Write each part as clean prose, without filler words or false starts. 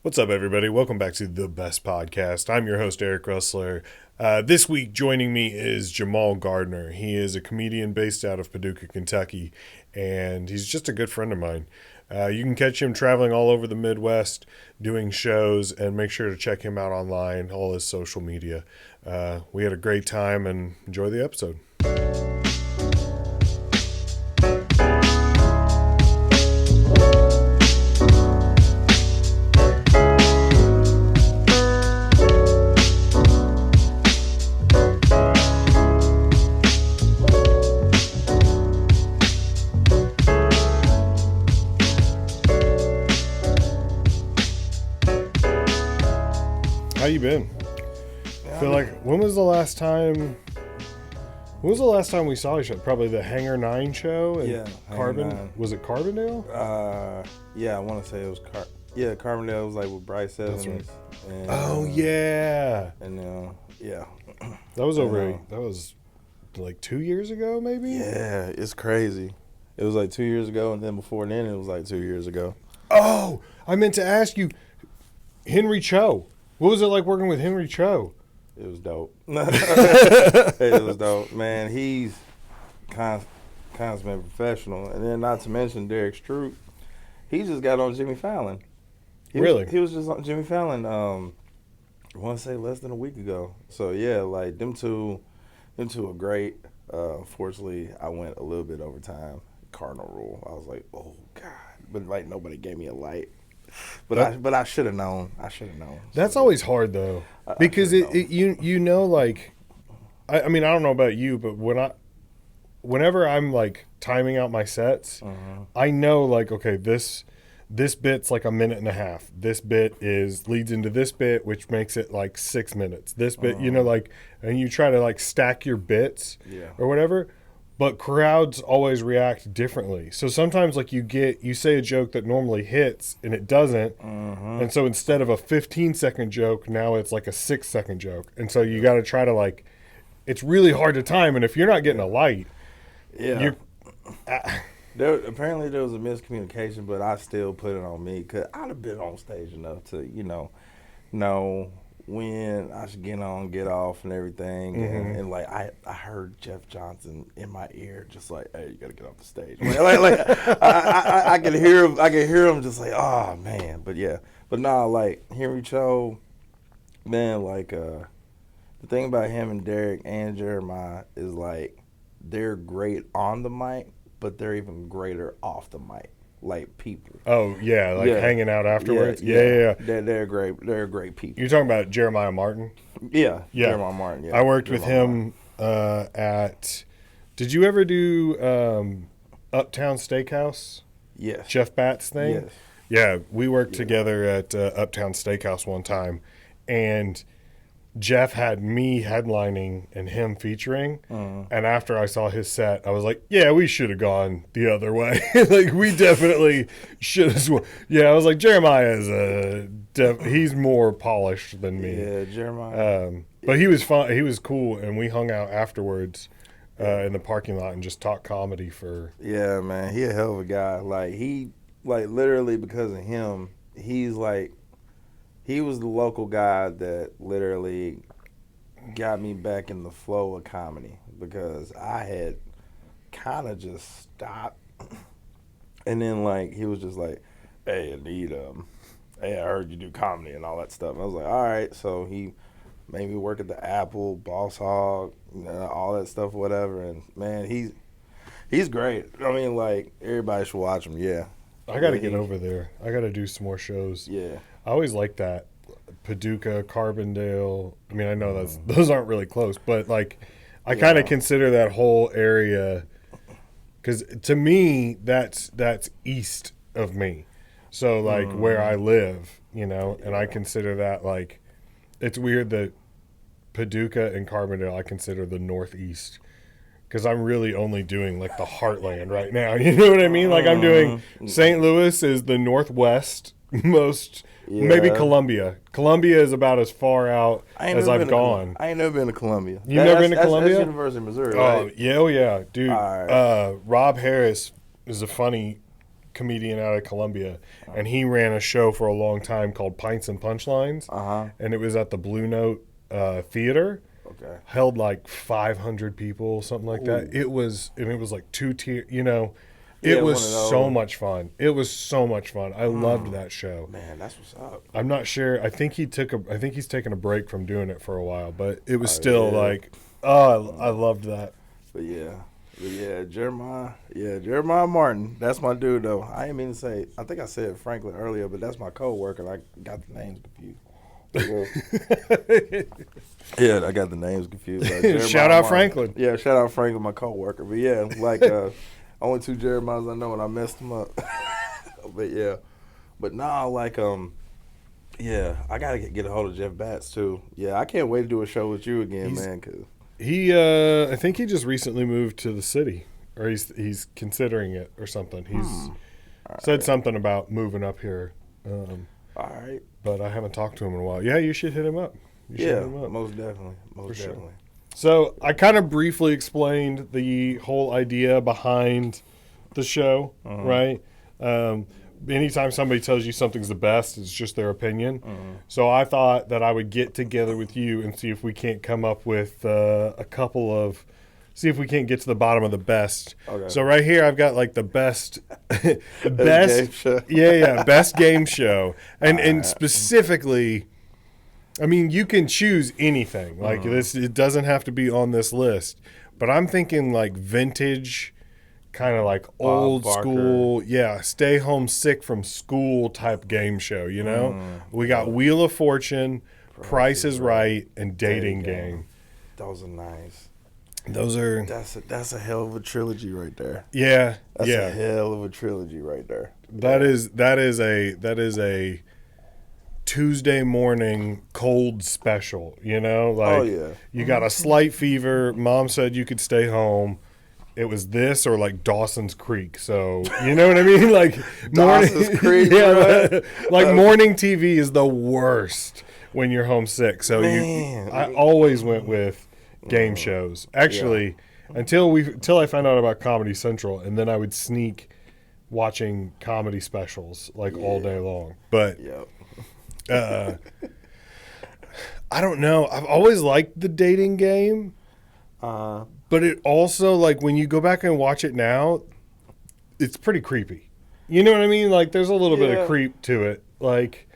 What's up, everybody? Welcome back to The Best Podcast. I'm your host, Eric Russler. This week, joining me is Jamaal Gardner. He is a comedian based out of Paducah, Kentucky, and he's just a good friend of mine. You can catch him traveling all over the Midwest, doing shows, and make sure to check him out online, all his social media. We had a great time, and enjoy the episode. How you been? I feel like when was the last time we saw each other? Probably the Hangar 9 show and Carbon. Was it Carbondale? Yeah, I want to say it was Carbondale was like with Bryce Evans. That's right. And, Oh yeah. And yeah. That was that was like 2 years ago, maybe? Yeah, it's crazy. It was like 2 years ago, and then before then it was like 2 years ago. Oh, I meant to ask you, Henry Cho. What was it like working with Henry Cho? It was dope. It was dope, man. He's consummate professional, and then not to mention Derek Stroop. He just got on Jimmy Fallon. He was just on Jimmy Fallon. I want to say less than a week ago. So yeah, like them two are great. Unfortunately, I went a little bit over time. Cardinal rule. I was like, oh God, but like nobody gave me a light. But I should have known. That's always hard though, because you know, like, I mean, I don't know about you, but whenever I'm like timing out my sets, I know like, okay, this bit's like a minute and a half. This bit leads into this bit, which makes it like 6 minutes. This bit, you know, like, and you try to like stack your bits or whatever. But crowds always react differently. So sometimes like you say a joke that normally hits and it doesn't. And so instead of a 15-second joke, now it's like a 6-second joke. And so you got to try to like, it's really hard to time. And if you're not getting a light, apparently there was a miscommunication, but I still put it on me because I'd have been on stage enough to, know when I should get on, get off, and everything. And like I heard Jeff Johnson in my ear, just like, "Hey, you gotta get off the stage." I could hear him. I could hear him just like, "Oh man," but nah, like Henry Cho, man, like the thing about him and Derek and Jeremiah is like they're great on the mic, but they're even greater off the mic. Like people. Oh yeah, hanging out afterwards. Yeah. They're great. They're great people. You're talking about Jeremiah Martin? Yeah. Jeremiah Martin. Yeah. I worked with him at. Did you ever do Uptown Steakhouse? Yes. Jeff Batt's thing. Yes. Yeah, we worked together at Uptown Steakhouse one time, and Jeff had me headlining and him featuring, and after I saw his set, I was like, yeah, we should have gone the other way. Like, we definitely should have. Yeah, I was like, Jeremiah is he's more polished than me. Yeah, Jeremiah. But he was fun. He was cool, and we hung out afterwards in the parking lot and just talked comedy for. Yeah, man, he a hell of a guy. Like, literally because of him, he's like. He was the local guy that literally got me back in the flow of comedy because I had kind of just stopped. And then, like, he was just like, hey, hey, I heard you do comedy and all that stuff. And I was like, all right. So he made me work at the Apple, Boss Hog, all that stuff, whatever. And, man, he's great. I mean, like, everybody should watch him, yeah. I got to get over there. I got to do some more shows. Yeah. I always like that. Paducah, Carbondale. I mean, I know those aren't really close, but like I kind of consider that whole area because to me that's east of me. So like where I live, and I consider that like it's weird that Paducah and Carbondale I consider the northeast. Because I'm really only doing like the heartland right now. You know what I mean? Like I'm doing St. Louis is the northwest most, maybe Columbia. Columbia is about as far out as I've gone. I ain't never been to Columbia. You've never been to Columbia? That's University of Missouri, Oh, right? yeah, dude. Right. Rob Harris is a funny comedian out of Columbia, and he ran a show for a long time called Pints and Punchlines, and it was at the Blue Note Theater. Okay. Held like 500 people, something like that. It was like 2 tier, It was so much fun. It was so much fun. I loved that show. Man, that's what's up. I'm not sure. I think he's taken a break from doing it for a while, but it was still like, I loved that. But yeah, Jeremiah Martin. That's my dude though. I didn't mean to say. I think I said Franklin earlier, but that's my coworker. I got the names confused. Yeah, I got the names confused. Shout out Franklin. Yeah, shout out Franklin, my coworker. But yeah, like only 2 Jeremiahs I know, and I messed them up. But yeah, but nah, like yeah, I gotta get a hold of Jeff Batts too. Yeah, I can't wait to do a show with you again, man. Cause I think he just recently moved to the city, or he's considering it or something. He's said something about moving up here. All right. But I haven't talked to him in a while. Yeah, you should hit him up. Most definitely. Sure. So I kind of briefly explained the whole idea behind the show, right? Anytime somebody tells you something's the best, it's just their opinion. So I thought that I would get together with you and see if we can't come up with see if we can't get to the bottom of the best. Okay. So right here, I've got like the best, best game show, and specifically, I mean, you can choose anything like this. It doesn't have to be on this list, but I'm thinking like vintage, kind of like old school, stay home sick from school type game show. We got Wheel of Fortune, Price is Right, and Dating Game. Those are nice. That's a hell of a trilogy right there. Yeah, that's a hell of a trilogy right there. That is a Tuesday morning cold special. You got a slight fever. Mom said you could stay home. It was this or like Dawson's Creek. So you know what I mean? Like Dawson's Creek. Like morning TV is the worst when you're homesick. So I always went with game shows. Actually, until I found out about Comedy Central, and then I would sneak watching comedy specials like all day long. But I don't know. I've always liked the Dating Game. But it also, like, when you go back and watch it now, it's pretty creepy. You know what I mean? Like, there's a little bit of creep to it. Like,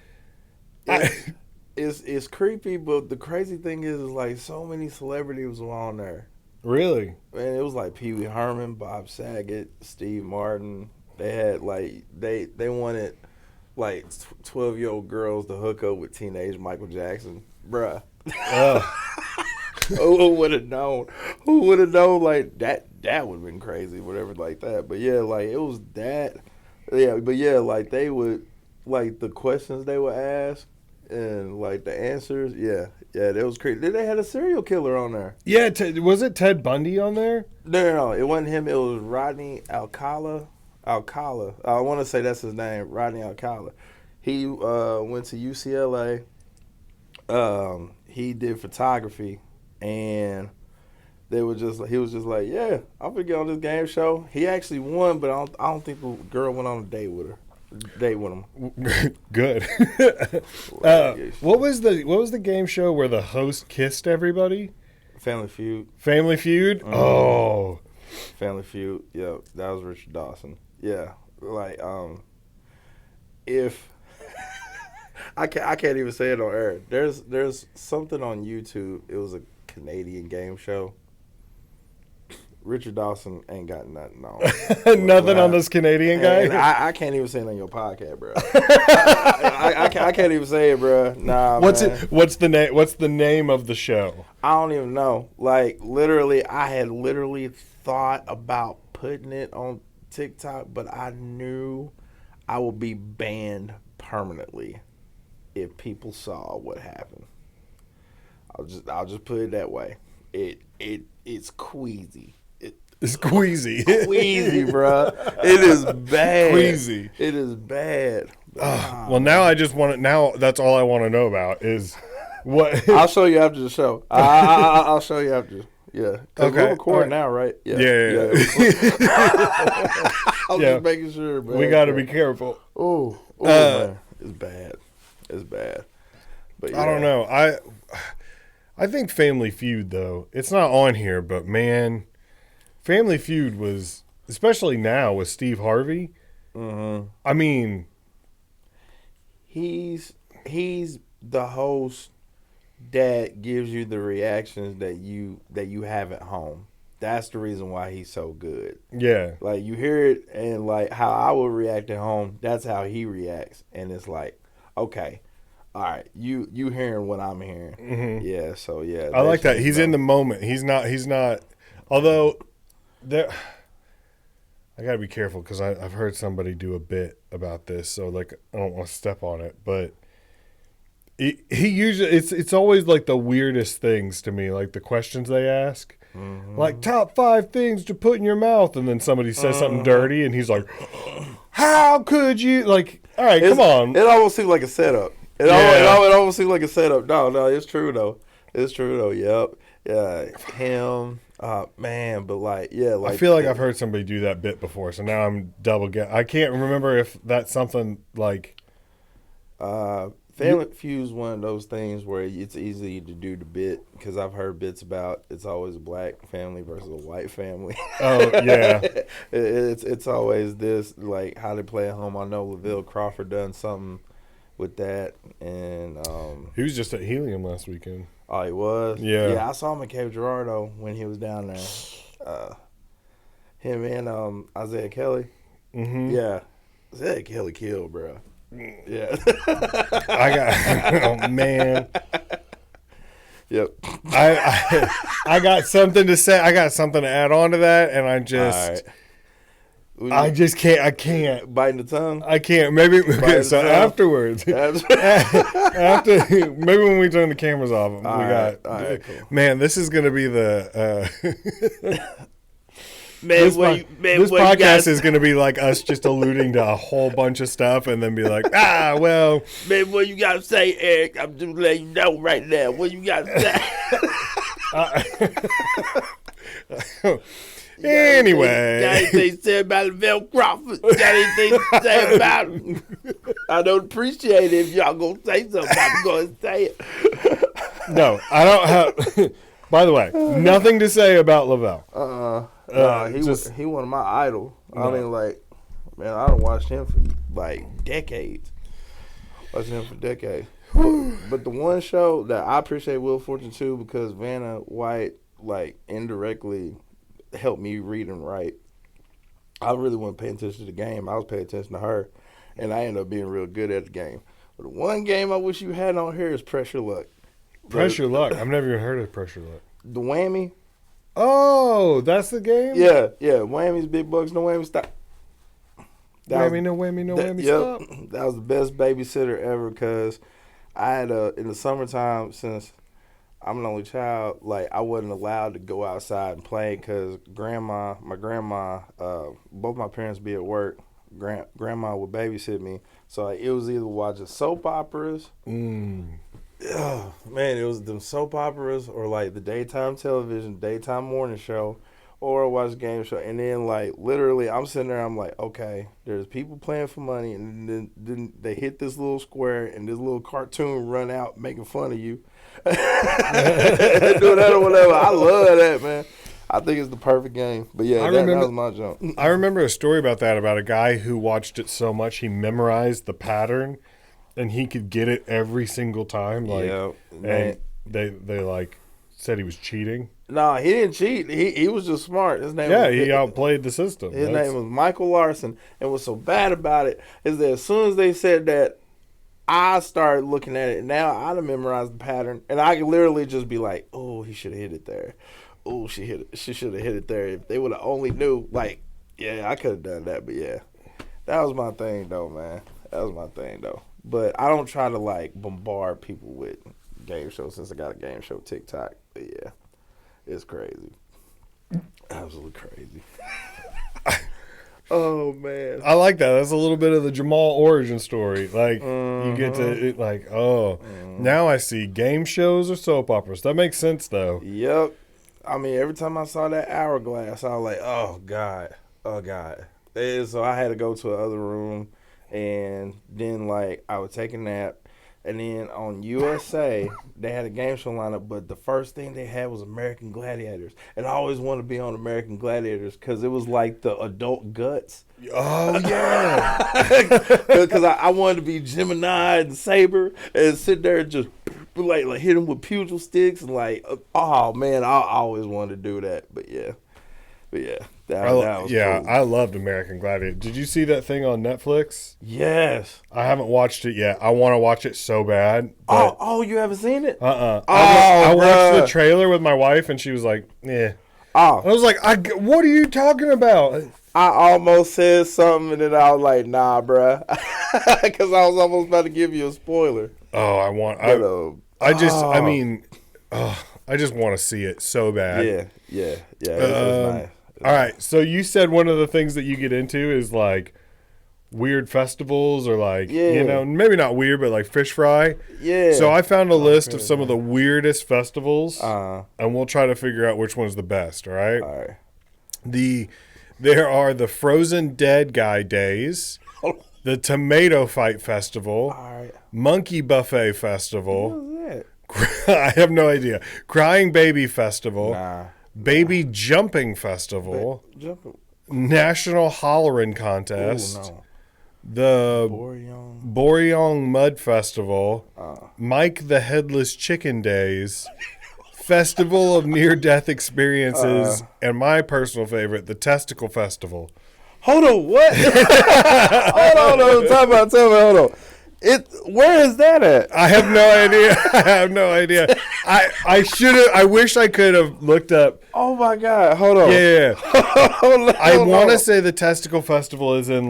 it's creepy, but the crazy thing is like, so many celebrities were on there. Really? Man, it was like Pee Wee Herman, Bob Saget, Steve Martin. They had, like, they wanted, like, 12-year-old girls to hook up with teenage Michael Jackson. Bruh. Who would have known? Who would have known? Like that would have been crazy, whatever, like that. But yeah, like it was that. Yeah, but yeah, like they would, like the questions they would ask and like the answers. Yeah, that was crazy. They had a serial killer on there. Yeah, was it Ted Bundy on there? No, it wasn't him. It was Rodney Alcala. I want to say that's his name, Rodney Alcala. He went to UCLA. He did photography. And he was just like, yeah, I'm gonna get on this game show. He actually won, but I don't think the girl went on a date with him. Good. What was the game show where the host kissed everybody? Family Feud. Family Feud. Mm-hmm. Oh, Family Feud. Yeah, that was Richard Dawson. Yeah, like if. I can't even say it on air. There's something on YouTube. It was a Canadian game show. Richard Dawson ain't got nothing on. Nothing on this Canadian guy? And I can't even say it on your podcast, bro. I can't even say it, bro. Nah, man. What's the name of the show? I don't even know. Like, literally, I had thought about putting it on TikTok, but I knew I would be banned permanently if people saw what happened. I'll just put it that way. It's queasy. It's queasy. Queasy, bro. It is bad. Queasy. It is bad. Well, now I just want to. Now that's all I want to know about is what. I'll show you after the show. I'll show you after. Yeah. Okay. We're recording now, right? Yeah. I'm just making sure, man. We got to be careful. Oh, man. It's bad. It's bad. But yeah. I don't know. I think Family Feud, though, it's not on here, but man, Family Feud was, especially now with Steve Harvey. Mm-hmm. I mean, he's the host that gives you the reactions that you have at home. That's the reason why he's so good. Yeah. Like, you hear it, and like how I would react at home, that's how he reacts, and it's like, okay, all right, you hearing what I'm hearing. Mm-hmm. Yeah, so yeah. I like that. He's in the moment. He's not. Although there, I gotta be careful because I've heard somebody do a bit about this, so like I don't want to step on it, but. He usually it's always like the weirdest things to me, like the questions they ask, like top 5 things to put in your mouth, and then somebody says something dirty, and he's like, "How could you?" Like, all right, come on. It almost seems like a setup. It almost seems like a setup. No, it's true though. It's true though. Yep. Yeah, him. Man, but like, yeah, like I feel like I've heard somebody do that bit before, so now I'm double I can't remember if that's something like. Family Feud is one of those things where it's easy to do the bit because I've heard bits about it's always a black family versus a white family. Oh yeah, it's always this like how they play at home. I know Lavelle Crawford done something with that, and he was just at Helium last weekend. Oh, he was. Yeah, I saw him at Cape Girardeau when he was down there. Him and Isaiah Kelly. Mm-hmm. Yeah, Isaiah Kelly killed, bro. Yeah. Oh man. Yep. I got something to say. I got something to add on to that, and I just can't. I can't. Biting the tongue? I can't. Maybe so afterwards. After maybe when we turn the cameras off, all right, cool. Man, this is gonna be the this podcast is going to be like us just alluding to a whole bunch of stuff and then be like, well. Man, what you got to say, Eric? I'm just letting you know right now. What you got to say? Anyway. Got anything to say about Lavelle Crawford? Got anything to say about him? I don't appreciate it if y'all going to say something. I'm going to say it. No, I don't have. By the way, nothing to say about Lavelle. He one of my idol. No. I mean, like, man, I don't watch him for like decades. Watched him for decades. But the one show that I appreciate Wheel of Fortune too, because Vanna White like indirectly helped me read and write. I really wasn't paying attention to the game. I was paying attention to her, and I ended up being real good at the game. But the one game I wish you had on here is Pressure Luck. Pressure Luck. I've never even heard of Pressure Luck. The Whammy. Oh, that's the game? Yeah. Whammy's Big Bucks, no whammy, stop. Whammy, no whammy, stop. That was the best babysitter ever because I had in the summertime, since I'm an only child, like I wasn't allowed to go outside and play because my grandma, both my parents be at work. Grandma would babysit me. So like, it was either watching soap operas. Oh, man, it was them soap operas or like the daytime television, daytime morning show, or watch game show. And then like literally I'm sitting there, I'm like, okay, there's people playing for money, and then they hit this little square and this little cartoon run out making fun of you. Do that or whatever. I love that, man. I think it's the perfect game. But yeah, that was my jump. I remember a story about that, about a guy who watched it so much he memorized the pattern. And he could get it every single time, like, and they like said he was cheating. No, he didn't cheat. He was just smart. His name he outplayed the system. His name was Michael Larson, and what's so bad about it is that as soon as they said that, I started looking at it. Now I done memorized the pattern, and I could literally just be like, "Oh, he should have hit it there. Oh, she should have hit it there. If they would have only knew, like, yeah, I could have done that. But yeah, that was my thing, though, man. That was my thing, though." But I don't try to, like, bombard people with game shows since I got a game show TikTok. But, yeah, it's crazy. Absolutely crazy. Oh, man. I like that. That's a little bit of the Jamaal origin story. Like, you get to, like, now I see game shows or soap operas. That makes sense, though. Yep. I mean, every time I saw that hourglass, I was like, oh, God. And so I had to go to another room, and then like I would take a nap, and then on USA they had a game show lineup, but the first thing they had was American Gladiators, and I always wanted to be on American Gladiators because it was like the adult guts. Oh yeah, Because I wanted to be Gemini and Saber and sit there and just like hit him with pugil sticks and like, oh man, I always wanted to do that. But yeah, that was cool. I loved American Gladiator. Did you see that thing on Netflix? Yes. I haven't watched it yet. I want to watch it so bad. Oh, you haven't seen it? I watched the trailer with my wife, and she was like, "Yeah." Oh, I was like, "What are you talking about?" I almost said something, and then I was like, "Nah, bruh," because I was almost about to give you a spoiler. Oh, I just want to see it so bad. Yeah. It's nice. All right, so you said one of the things that you get into is like weird festivals or like, maybe not weird, but like fish fry. Yeah. So I found a list of some of the weirdest festivals, and we'll try to figure out which one's the best, all right? All right. There are the Frozen Dead Guy Days, the Tomato Fight Festival, Monkey Buffet Festival. What was I have no idea. Crying Baby Festival, Baby Jumping Festival, National Hollerin' Contest, the Boryong Mud Festival, Mike the Headless Chicken Days, Festival of Near-Death Experiences, and my personal favorite, the Testicle Festival. Hold on, what? hold on. Tell me, hold on. Where is that at? I have no idea. I wish I could have looked up. Oh my God, hold on. Yeah. I want to say the Testicle Festival is in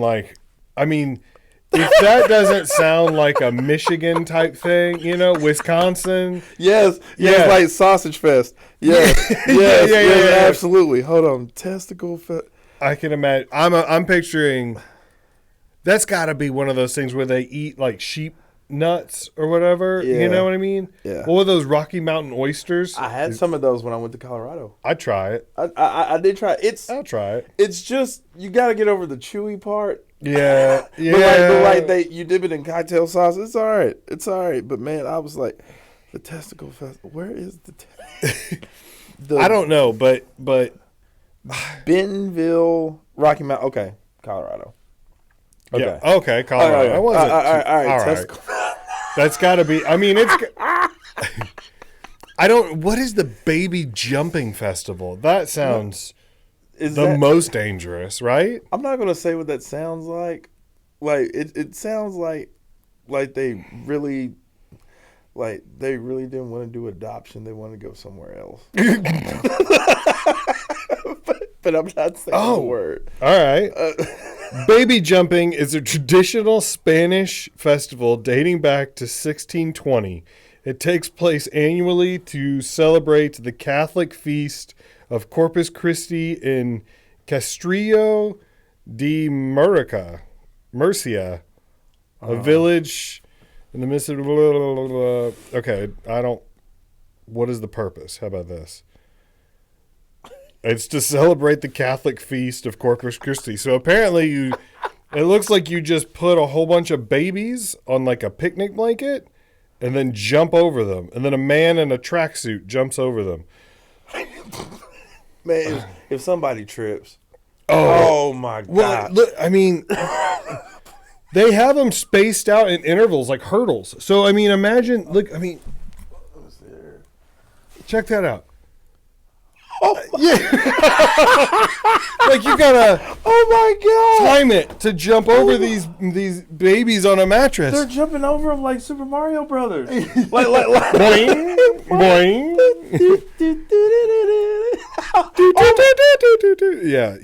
if that doesn't sound like a Michigan type thing, Wisconsin. Yes, like Sausage Fest. Yes, absolutely. Hold on, Testicle Fest. I can imagine. I'm picturing. That's got to be one of those things where they eat like sheep nuts or whatever. Yeah. You know what I mean? Yeah. What were those Rocky Mountain oysters? I had some of those when I went to Colorado. I'd try it. I did try it. I'll try it. It's just you got to get over the chewy part. Yeah. But you dip it in cocktail sauce. It's all right. But man, I was like, the Testicle Festival. Where is the? I don't know, but Bentonville, Rocky Mountain. Okay, Colorado. Okay. Yeah. Okay, Colorado. I wasn't all right. That's got to be. It's. I don't. What is the Baby Jumping Festival? That sounds most dangerous, right? I'm not gonna say what that sounds like. Like it sounds like they really didn't want to do adoption. They wanted to go somewhere else. But I'm not saying the word. All right. Baby jumping is a traditional Spanish festival dating back to 1620. It takes place annually to celebrate the Catholic feast of Corpus Christi in Castrillo de Murcia, a village in the Mississippi. Okay, what is the purpose? How about this? It's to celebrate the Catholic feast of Corpus Christi. So apparently it looks like you just put a whole bunch of babies on like a picnic blanket and then jump over them. And then a man in a tracksuit jumps over them. Man, if somebody trips. Oh my God. Well, look, they have them spaced out in intervals like hurdles. So, imagine, check that out. Oh yeah. Like you gotta time it to jump over these babies on a mattress. They're jumping over them like Super Mario Brothers. like boing, boing. Yeah.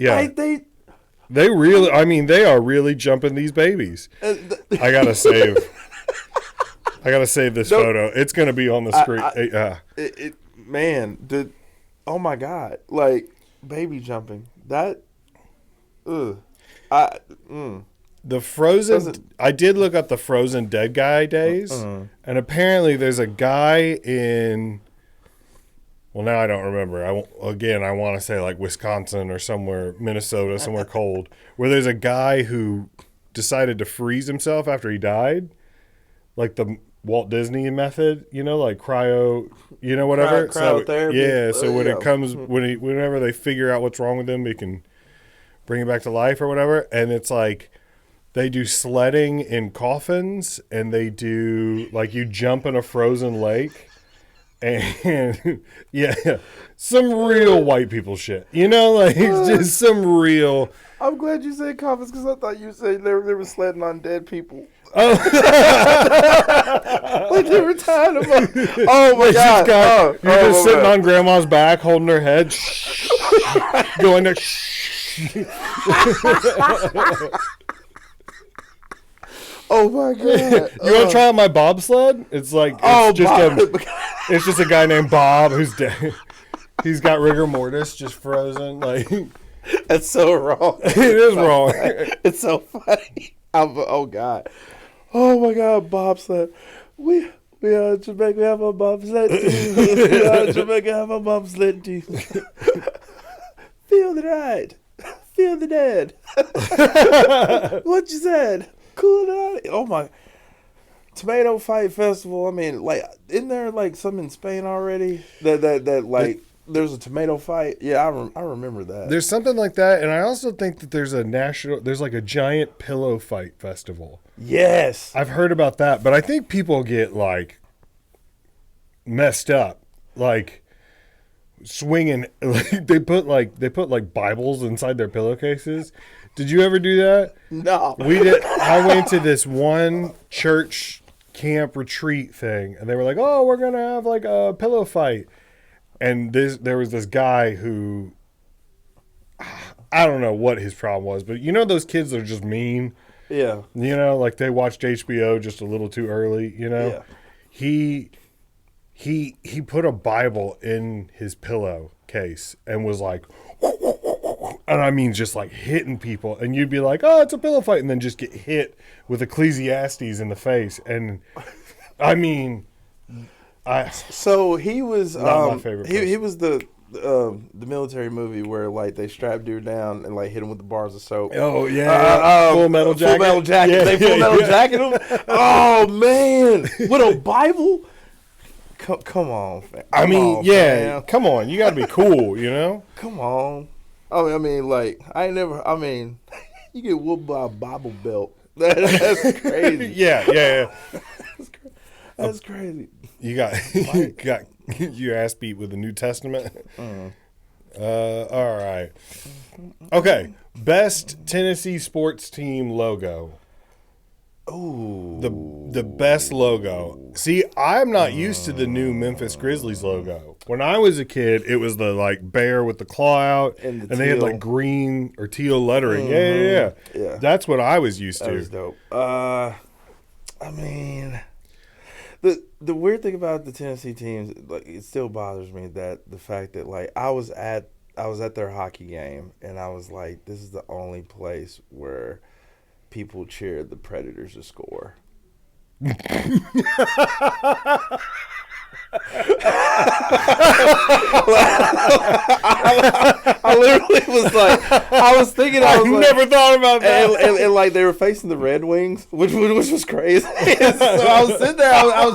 They really they are really jumping these babies. I gotta save this photo. It's gonna be on the screen. Oh my God! Like baby jumping. That. The Frozen. I did look up the Frozen Dead Guy Days, and apparently there's a guy in well, now I don't remember. I want to say like Wisconsin or somewhere, Minnesota, somewhere cold, where there's a guy who decided to freeze himself after he died, like the Walt Disney method, like cryo, whatever. Cryotherapy. So when it comes, whenever they figure out what's wrong with him, they can bring him back to life or whatever. And it's like they do sledding in coffins, and they do like you jump in a frozen lake. And some real white people shit, like just some real. I'm glad you said coffins because I thought you said they were sledding on dead people. Oh, like they were tying them up. Oh my god! You're just sitting on grandma's back, holding her head, going there. Oh my god! You want to try out my bobsled? It's like it's just a guy named Bob who's dead. He's got rigor mortis, just frozen. Like that's so wrong. It is wrong. It's so funny. Oh god! Oh my god! Bobsled. We Jamaica have a bobsled team. Jamaica have a bobsled team. Feel the ride. Feel the dead. What you said? Cool down. Oh my! Tomato Fight Festival. I mean, like, isn't there like some in Spain already? That like there's a tomato fight. Yeah, I remember that. There's something like that, and I also think that there's like a giant pillow fight festival. Yes, I've heard about that, but I think people get like messed up, like swinging. Like they put like Bibles inside their pillowcases. Did you ever do that? No. We did. I went to this one church camp retreat thing, and they were like, "Oh, we're gonna have like a pillow fight." And there was this guy who, I don't know what his problem was, but those kids that are just mean. Yeah. Like they watched HBO just a little too early. Yeah. He put a Bible in his pillowcase and was like. And I mean, just like hitting people, and you'd be like, "Oh, it's a pillow fight," and then just get hit with Ecclesiastes in the face. And I mean, so he was not my favorite. He was the military movie where like they strapped dude down and like hit him with the bars of soap. Oh yeah, Full Metal Jacket. Full Metal Jacket. Yeah, they Full Metal Jacket him. Oh man, with a Bible. Come on, fam. Come on, you got to be cool, Come on. I mean, like, you get whooped by a Bible belt. That's crazy. Yeah. That's crazy. You got your ass beat with the New Testament. All right. Okay. Best Tennessee sports team logo. Oh, the best logo. See, I'm not used to the new Memphis Grizzlies logo. When I was a kid, it was the like bear with the claw out, and they had like green or teal lettering. Yeah. That's what I was used to. That was dope. I mean, the weird thing about the Tennessee teams, like, it still bothers me that the fact that like I was at their hockey game, and I was like, this is the only place where people cheered the Predators to score. I literally was like, I was thinking, I never thought about that. And like they were facing the Red Wings, which was crazy. So I was sitting there, I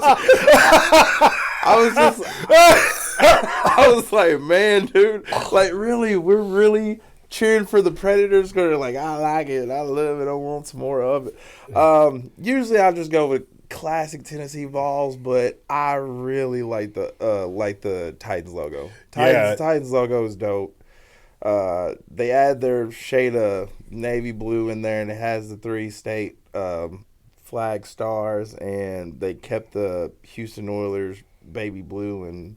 was like, man, dude, like really, we're really cheering for the Predators. Because like, I like it, I love it, I want some more of it. Usually I just go with classic Tennessee Vols, but I really like the Titans logo. Titans logo is dope. They add their shade of navy blue in there, and it has the 3 state flag stars, and they kept the Houston Oilers baby blue and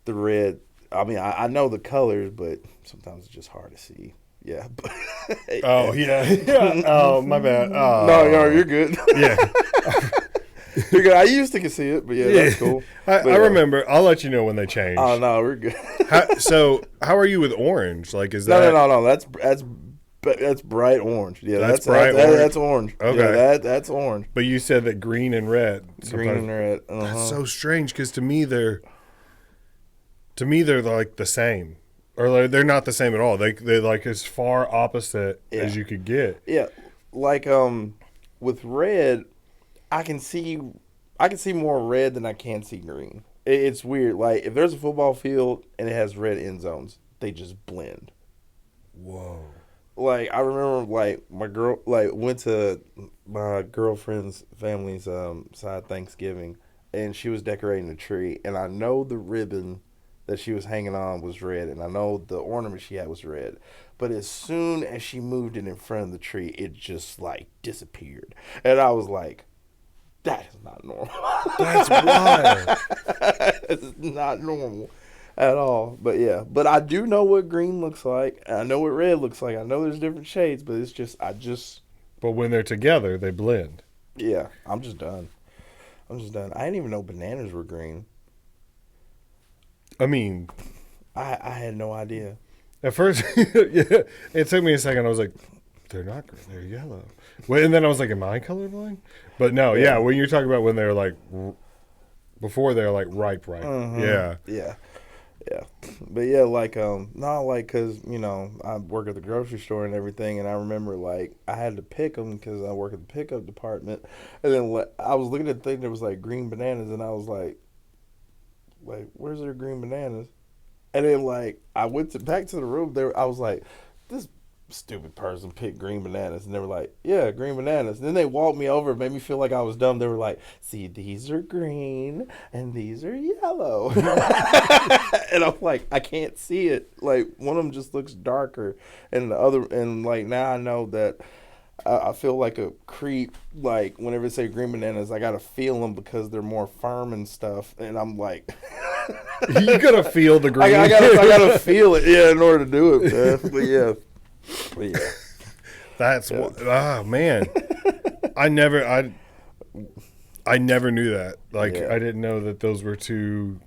the red. I mean, I know the colors, but sometimes it's just hard to see. Yeah. Oh, yeah. Oh, my bad. Oh. No, you're good. Yeah. You're good. I used to see it, but yeah, that's cool. I remember. I'll let you know when they change. Oh, no, we're good. So, how are you with orange? Like, is that... No. That's bright orange. Yeah, that's orange. That's orange. Okay. Yeah, that's orange. But you said that green and red. Green and red. That's so strange, because to me, they're... To me, they're like the same, or like, they're not the same at all. They like as far opposite as you could get. Yeah, like with red, I can see more red than I can see green. It's weird. Like if there's a football field and it has red end zones, they just blend. Whoa. Like I remember, like my girl, like went to my girlfriend's family's side Thanksgiving, and she was decorating the tree, and I know the ribbon that she was hanging on was red, and I know the ornament she had was red. But as soon as she moved it in front of the tree, it just like disappeared, and I was like, "That is not normal. That's wild. It's not normal." At all. But yeah. But I do know what green looks like. I know what red looks like. I know there's different shades, but it's just But when they're together, they blend. yeah, I'm just done. I didn't even know bananas were green. I mean, I had no idea. at first, yeah, it took me a second. I was like, they're not green, they're yellow. Wait, and then I was like, am I colorblind? But no, yeah, when you're talking about when they're like, before they're like ripe. Mm-hmm. Yeah. Yeah. Yeah, but yeah, like not like because I work at the grocery store and everything, and I remember like I had to pick them because I work at the pickup department, and then I was looking at the thing that was like green bananas, and I was like, where's their green bananas? And then like I went back to the room there, I was like, this stupid person picked green bananas, and they were like, yeah, green bananas. And then they walked me over, made me feel like I was dumb. They were like, see, these are green and these are yellow. And I'm like, I can't see it. Like one of them just looks darker, and the other, and like now I know that I feel like a creep. Like whenever they say green bananas, I gotta feel them because they're more firm and stuff. And I'm like, You gotta feel the green. I gotta feel it, yeah, in order to do it, man. But yeah. But yeah. That's what. Oh man, I never knew that. Like I didn't know that those were two.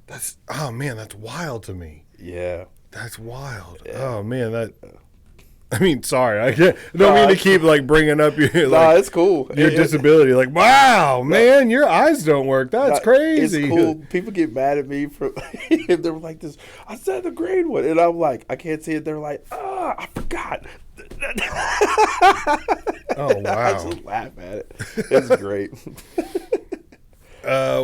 That's that's wild to me. Yeah, that's wild. Yeah. Oh man, I mean, sorry, I don't mean to keep like bringing up your like, it's cool. Your disability. Like, wow, man, your eyes don't work. That's crazy. It's cool. People get mad at me for they were like this. I said the green one, and I'm like, I can't see it. They're like, I forgot. Oh wow! I just laugh at it. It's great.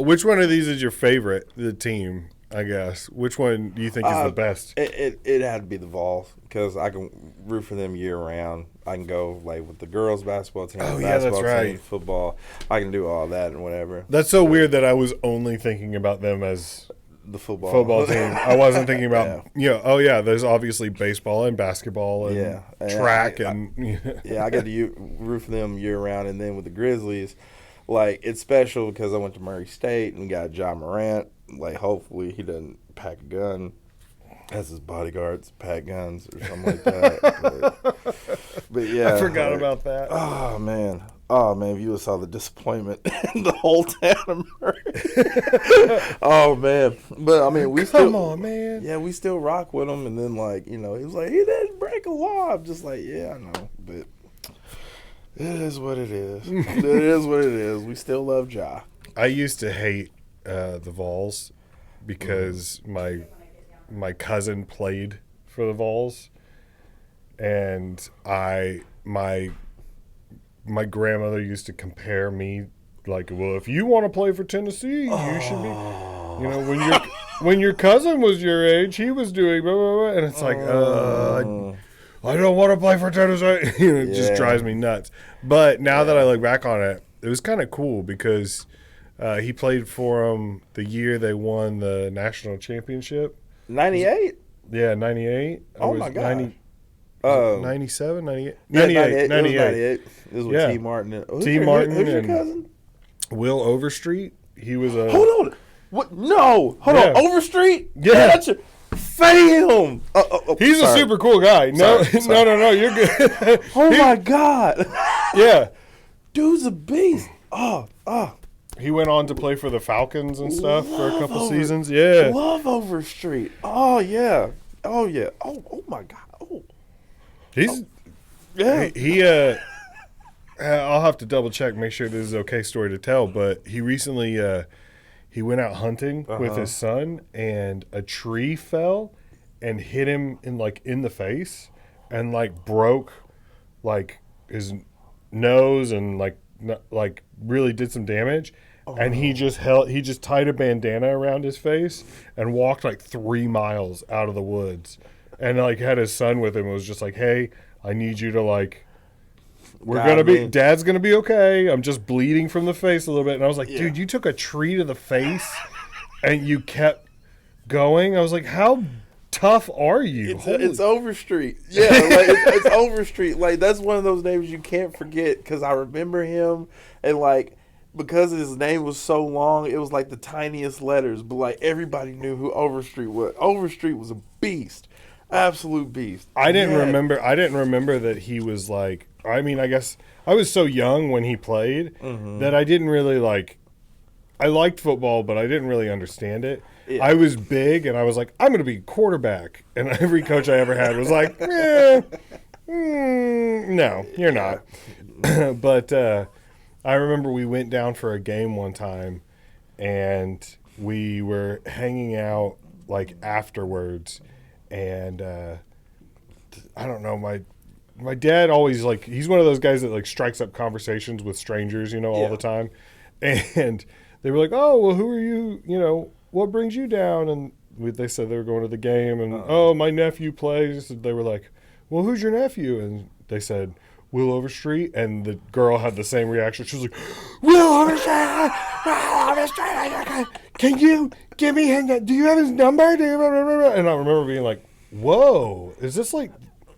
Which one of these is your favorite? The team, I guess. Which one do you think is the best? It had to be the Vols because I can root for them year round. I can go like with the girls basketball team, that's right. team, football. I can do all that and whatever. That's so weird that I was only thinking about them as the football team. I wasn't thinking about there's obviously baseball and basketball and track I got to root for them year round, and then with the Grizzlies, like it's special because I went to Murray State and got John Morant. Like hopefully he doesn't pack a gun, has his bodyguards pack guns or something like that. but yeah, I forgot about that. Oh man, if you saw the disappointment in the whole town of Murray. Oh man, but I mean come on, man. Yeah, we still rock with him, and then like he was like he didn't break a law. I'm just like I know, but it is what it is. It is what it is. We still love Ja. I used to hate the Vols because my cousin played for the Vols, and my grandmother used to compare me like, well, if you want to play for Tennessee, you should be, when your cousin was your age, he was doing blah, blah, blah. And it's like, I don't want to play for Tennessee. It just drives me nuts. But now that I look back on it, it was kind of cool because he played for them the year they won the national championship. 98? Yeah, 98. Oh, my God. 97, 98? Yeah, 98. 98. This was with T. Martin. Who's your cousin? Will Overstreet. He was a... Hold on. What? No. Hold on. Overstreet? Yeah. That's a... Fam! He's a super cool guy. No, no, you're good. My God. Yeah. Dude's a beast. He went on to play for the Falcons and stuff for a couple seasons. Yeah. Love Overstreet. Oh, yeah. Oh, yeah. Oh my God. Oh. He's... Yeah. He I'll have to double check, make sure this is an okay story to tell, but he recently he went out hunting with his son, and a tree fell and hit him in the face, and broke his nose and really did some damage. And he just tied a bandana around his face and walked 3 miles out of the woods, and had his son with him. It was just hey, I need you to Dad's gonna be okay. I'm just bleeding from the face a little bit. And I was like, dude, you took a tree to the face and you kept going. I was like, how tough are you? It's Overstreet. Yeah, it's Overstreet. That's one of those names you can't forget, because I remember him, and because his name was so long, it was the tiniest letters, but everybody knew who Overstreet was. Overstreet was a beast, absolute beast. I didn't remember that he was I guess I was so young when he played that I didn't really I liked football, but I didn't really understand it. Yeah. I was big, and I was like, I'm going to be quarterback. And every coach I ever had was like, no, you're not. But I remember we went down for a game one time, and we were hanging out afterwards, and I don't know, my dad always he's one of those guys that strikes up conversations with strangers, all the time. And they were like, oh, well, who are you, what brings you down? And they said they were going to the game, and oh, my nephew plays. They were like, well, who's your nephew? And they said, Will Overstreet. And the girl had the same reaction. She was like, Will Overstreet, can you give me his, do you have his number? And I remember being like, whoa, is this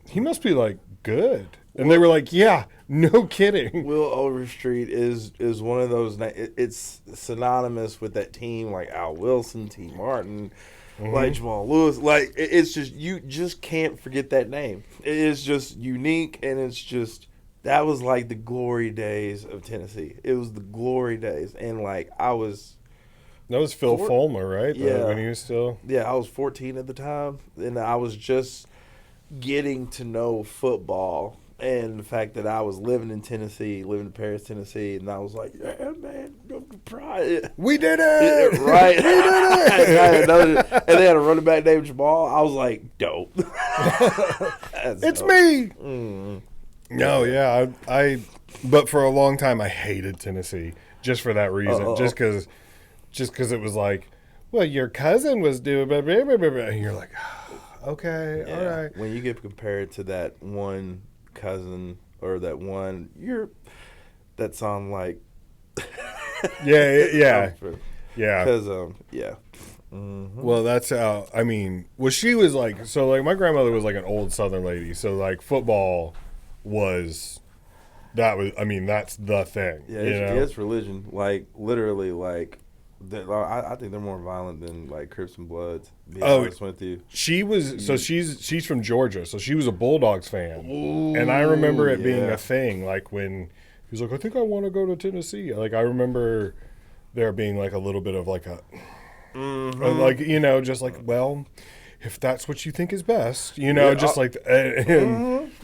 he must be good. And they were like, yeah, no kidding. Will Overstreet is one of those. It's synonymous with that team, Al Wilson, T. Martin, Jamaal Lewis. It's just, you just can't forget that name. It is just unique, and it's just, that was the glory days of Tennessee. It was the glory days, and I was. That was Phil Fulmer, right? Yeah. When he was still. Yeah, I was 14 at the time, and I was just getting to know football. And the fact that I was living in Paris, Tennessee, and I was like, yeah, man, pride. We did it! Right. We did it! And they had a running back named Jamaal. I was like, dope. It's dope. Me! No, yeah. But for a long time, I hated Tennessee just for that reason. Just because it was well, your cousin was doing, blah, blah, blah, blah, blah. And you're like, okay, all right. When you get compared to that one cousin, or that one, that song yeah because well, that's how, she was my grandmother was an old Southern lady, so football was that's the thing. It's religion, literally, I think they're more violent than Crips and Bloods. Being honest with you. She was she's from Georgia, so she was a Bulldogs fan. Ooh, and I remember it being a thing. When he was I think I want to go to Tennessee. I remember there being a little bit of just well, if that's what you think is best, just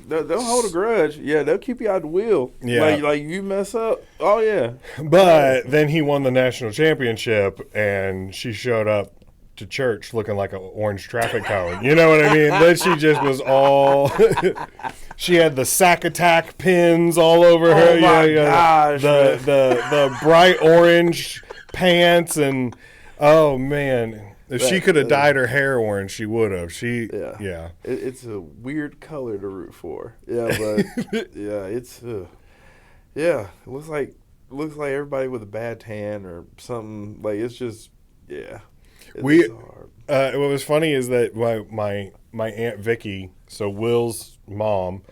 they'll hold a grudge. Yeah, they'll keep you out the wheel. Yeah, you mess up. Oh yeah. But then he won the national championship, and she showed up to church looking like an orange traffic cone. You know what I mean? Then she just was all. She had the sack attack pins all over her. Oh my gosh! The bright orange pants, and oh man. If she could have dyed her hair orange, she would have. Yeah. It's a weird color to root for. Yeah, but it's it looks like everybody with a bad tan or something. It's just It's hard. What was funny is that my Aunt Vicky, so Will's mom,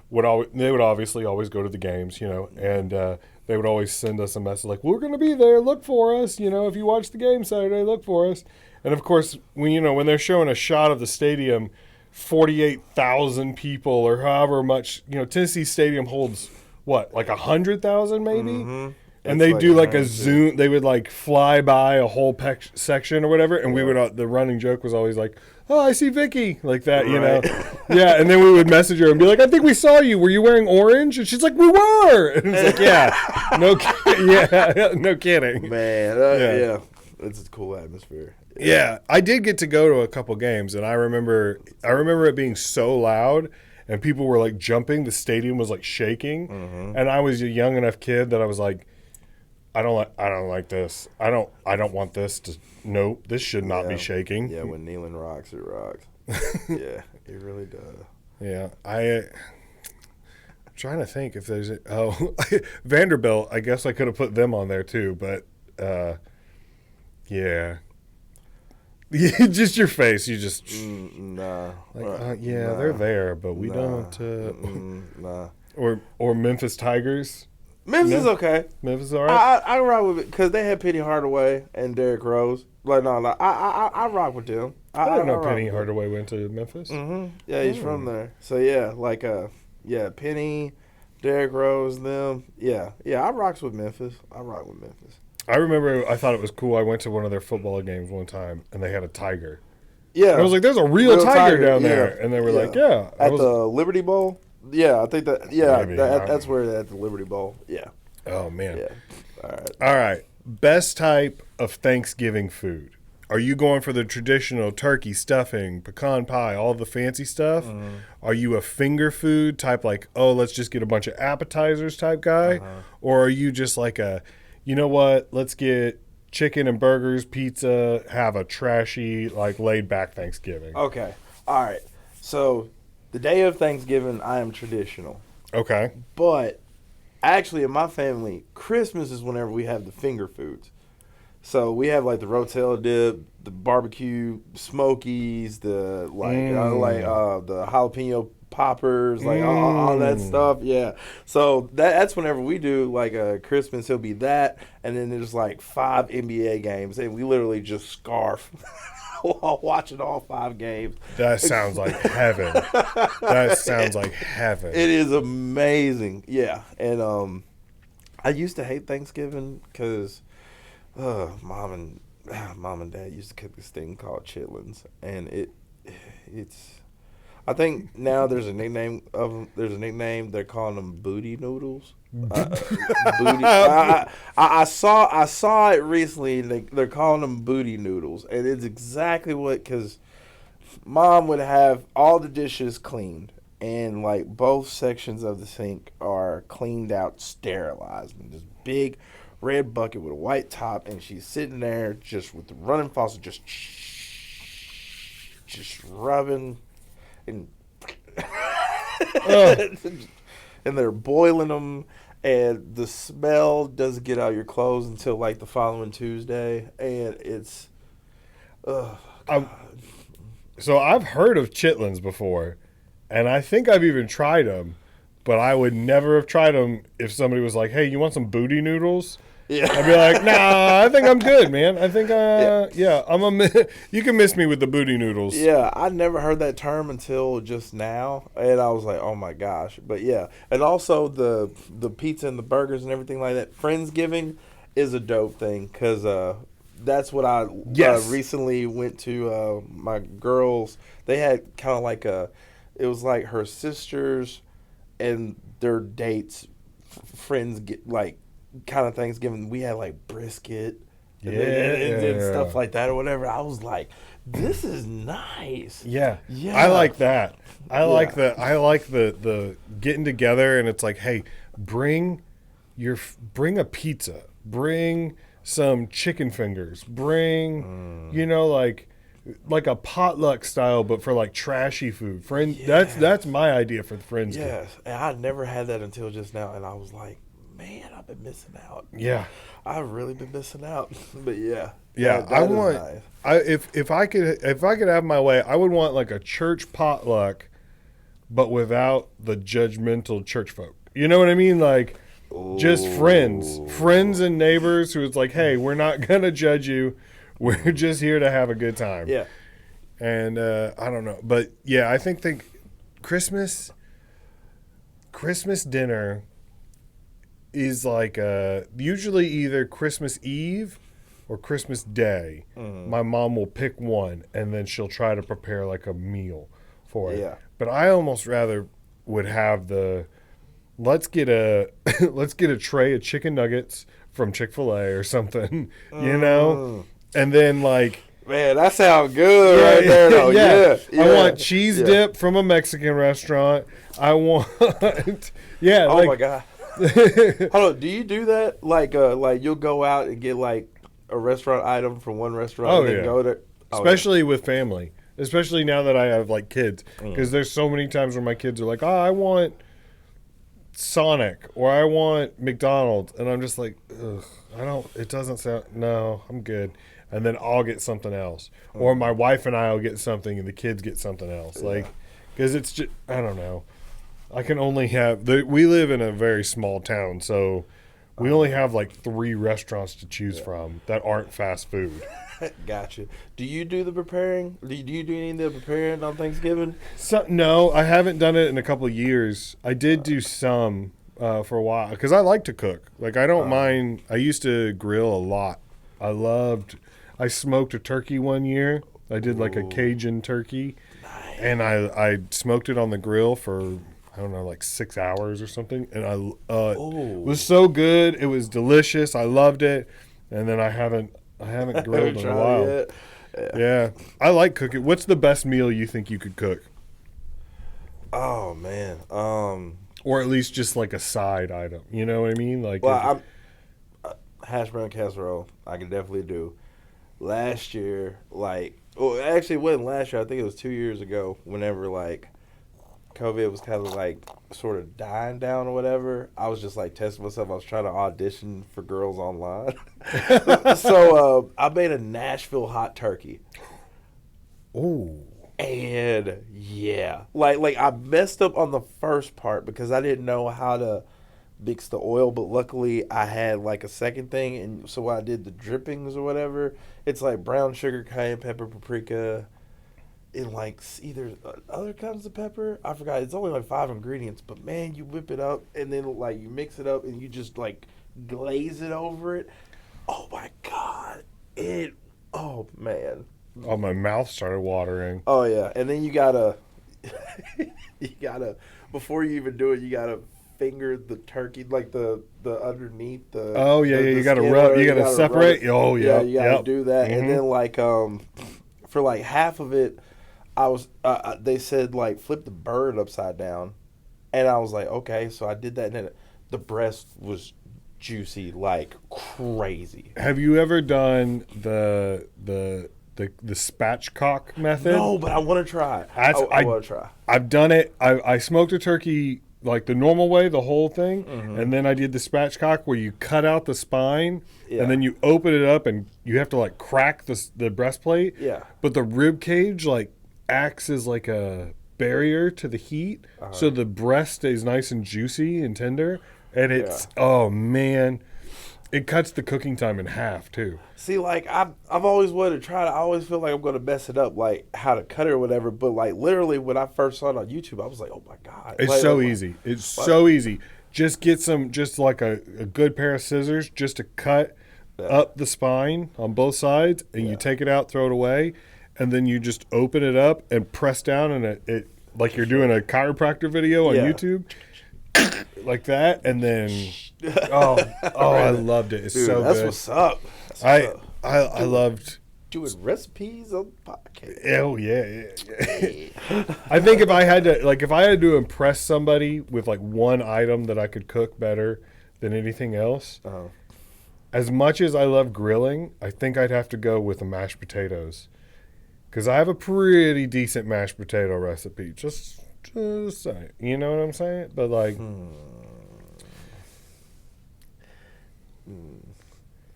would obviously always go to the games, and they would always send us a message we're going to be there, look for us, if you watch the game Saturday, look for us. And of course, when they're showing a shot of the stadium, 48,000 people or however much, Tennessee Stadium holds what, 100,000 maybe? Mm-hmm. And they do a zoom. They would fly by a whole section or whatever, and we would. The running joke was always "Oh, I see Vicky," like that, Yeah, and then we would message her and be like, "I think we saw you. Were you wearing orange?" And she's like, "We were." And it's "Yeah, no kidding, man." It's a cool atmosphere. Yeah, I did get to go to a couple games, and I remember it being so loud, and people were like jumping. The stadium was like shaking, and I was a young enough kid that I was like, I don't like this. I don't want this to. Nope, this should not be shaking. Yeah, when kneeling rocks, it rocks. Yeah, it really does. Yeah, I'm trying to think if there's Vanderbilt. I guess I could have put them on there too, but yeah. Just your face. You just nah. yeah, they're there, but we don't. Nah. Or Memphis Tigers. Memphis is okay. Memphis is all right. I rock with it because they had Penny Hardaway and Derrick Rose. Like no, I rock with them. I didn't know Penny Hardaway went to Memphis. Yeah, he's from there. So yeah, like Penny, Derrick Rose, them. Yeah, I rocks with Memphis. I rock with Memphis. I remember I thought it was cool. I went to one of their football games one time, and they had a tiger. Yeah. And I was like, there's a real tiger down there. And they were like, yeah. At the Liberty Bowl? Yeah, I think that, that's where at the Liberty Bowl. Yeah. Oh, man. Yeah. All right. Best type of Thanksgiving food. Are you going for the traditional turkey, stuffing, pecan pie, all the fancy stuff? Are you a finger food type like, oh, let's just get a bunch of appetizers type guy? Or are you just like a, you know what, let's get chicken and burgers, pizza, have a trashy, like laid back Thanksgiving? Okay. All right. So the day of Thanksgiving, I am traditional. Okay. But actually in my family, Christmas is whenever we have the finger foods. So we have like the Rotel dip, the barbecue smokies, the the jalapeno poppers, like all that stuff. Yeah. So that's whenever we do like a Christmas, it'll be that, and then there's like 5 NBA games, and we literally just scarf while watching all 5 games. That sounds like heaven. That sounds like heaven. It is amazing. Yeah. And I used to hate Thanksgiving because mom and dad used to cook this thing called chitlins, and it's. I think now there's a nickname of them. There's a nickname. They're calling them booty noodles. Booty. I saw it recently. They're calling them booty noodles, and it's exactly what, because mom would have all the dishes cleaned, and like both sections of the sink are cleaned out, sterilized, and this big red bucket with a white top, and she's sitting there just with the running faucet, just rubbing, and and they're boiling them, and the smell doesn't get out of your clothes until like the following Tuesday, and it's so I've heard of chitlins before, and I think I've even tried them, but I would never have tried them if somebody was like, hey, you want some booty noodles? Yeah. I'd be like, nah, I think I'm good, man. I think, you can miss me with the booty noodles. Yeah, I never heard that term until just now, and I was like, oh my gosh. But yeah, and also the pizza and the burgers and everything like that. Friendsgiving is a dope thing, because that's what I recently went to. My girls, they had kind of like it was like her sisters and their dates, friends get like, kind of Thanksgiving. We had like brisket and stuff like that or whatever. I was like, this is nice. Yeah. I like that. I like the getting together, and it's like, hey, bring a pizza, bring some chicken fingers, bring like a potluck style, but for like trashy food. That's my idea for the friends. Yes, and I never had that until just now, and I was like, man, I've been missing out. Yeah, I've really been missing out. But yeah, I want. Nice. If I could have my way, I would want like a church potluck, but without the judgmental church folk. You know what I mean? Like just friends and neighbors who it's like, hey, we're not gonna judge you. We're just here to have a good time. Yeah. And I don't know, but yeah, I think Christmas dinner is like usually either Christmas Eve or Christmas Day. My mom will pick one, and then she'll try to prepare like a meal for it. Yeah. But I almost rather would have let's get a tray of chicken nuggets from Chick-fil-A or something, you know, And then like, man, that sounds good right there. Though. Yeah. I want cheese dip from a Mexican restaurant. I want, Oh like, my god. Hold on, do you do that? Like you'll go out and get like a restaurant item from one restaurant and then go there. Especially with family. Especially now that I have like kids, because there's so many times where my kids are like, "Oh, I want Sonic or I want McDonald's," and I'm just like, ugh, I don't. It doesn't sound. No, I'm good. And then I'll get something else, or my wife and I'll get something, and the kids get something else. Like, because it's just I don't know. I can only have. We live in a very small town, so we only have like 3 restaurants to choose from that aren't fast food. Gotcha. Do you do the preparing? Do you do any of the preparing on Thanksgiving? No, I haven't done it in a couple of years. I did do some for a while because I like to cook. Like I don't mind. I used to grill a lot. I smoked a turkey one year. I did like a Cajun turkey, and I smoked it on the grill for I don't know like 6 hours or something, and it was so good. It was delicious. I loved it, and then I haven't grilled in a while. Yeah, I like cooking. What's the best meal you think you could cook? Oh man, or at least just like a side item. You know what I mean? Like, well, hash brown casserole. I can definitely do. Last year, actually, it wasn't last year. I think it was 2 years ago. Whenever like COVID was kind of like sort of dying down or whatever, I was just like testing myself. I was trying to audition for girls online. So I made a Nashville hot turkey. Ooh. And like I messed up on the first part because I didn't know how to mix the oil, but luckily I had like a second thing, and so I did the drippings or whatever. It's like brown sugar, cayenne pepper, paprika, and like either other kinds of pepper. I forgot. It's only like 5 ingredients, but man, you whip it up and then like you mix it up and you just like glaze it over it. Oh my god! Oh man! Oh, my mouth started watering. Oh yeah, and then you gotta before you even do it, you gotta finger the turkey, like the underneath the. Oh yeah, you gotta rub. You gotta separate. Oh yeah, you gotta do that, and then like for like half of it, I was they said like flip the bird upside down, and I was like okay, so I did that, and then the breast was juicy like crazy. Have you ever done the spatchcock method? No, but I want to try. I want to try. I've done it. I smoked a turkey like the normal way, the whole thing, and then I did the spatchcock where you cut out the spine and then you open it up and you have to like crack the breastplate. Yeah. But the rib cage like acts as like a barrier to the heat, so the breast stays nice and juicy and tender, and it's oh man. It cuts the cooking time in half too. See, like I've always wanted to try it. I always feel like I'm going to mess it up, like how to cut it or whatever. But like literally, when I first saw it on YouTube, I was like, "Oh my god!" It's so easy. It's so easy. Just get just like a good pair of scissors, just to cut up the spine on both sides, and you take it out, throw it away, and then you just open it up and press down, and it like you're doing a chiropractor video on YouTube. Like that, and then I loved it. It's dude, so that's good. What's up. I loved doing recipes on the podcast. Oh yeah. I think if I had to impress somebody with like one item that I could cook better than anything else, as much as I love grilling, I think I'd have to go with the mashed potatoes, because I have a pretty decent mashed potato recipe. Just saying, you know what I'm saying? But like,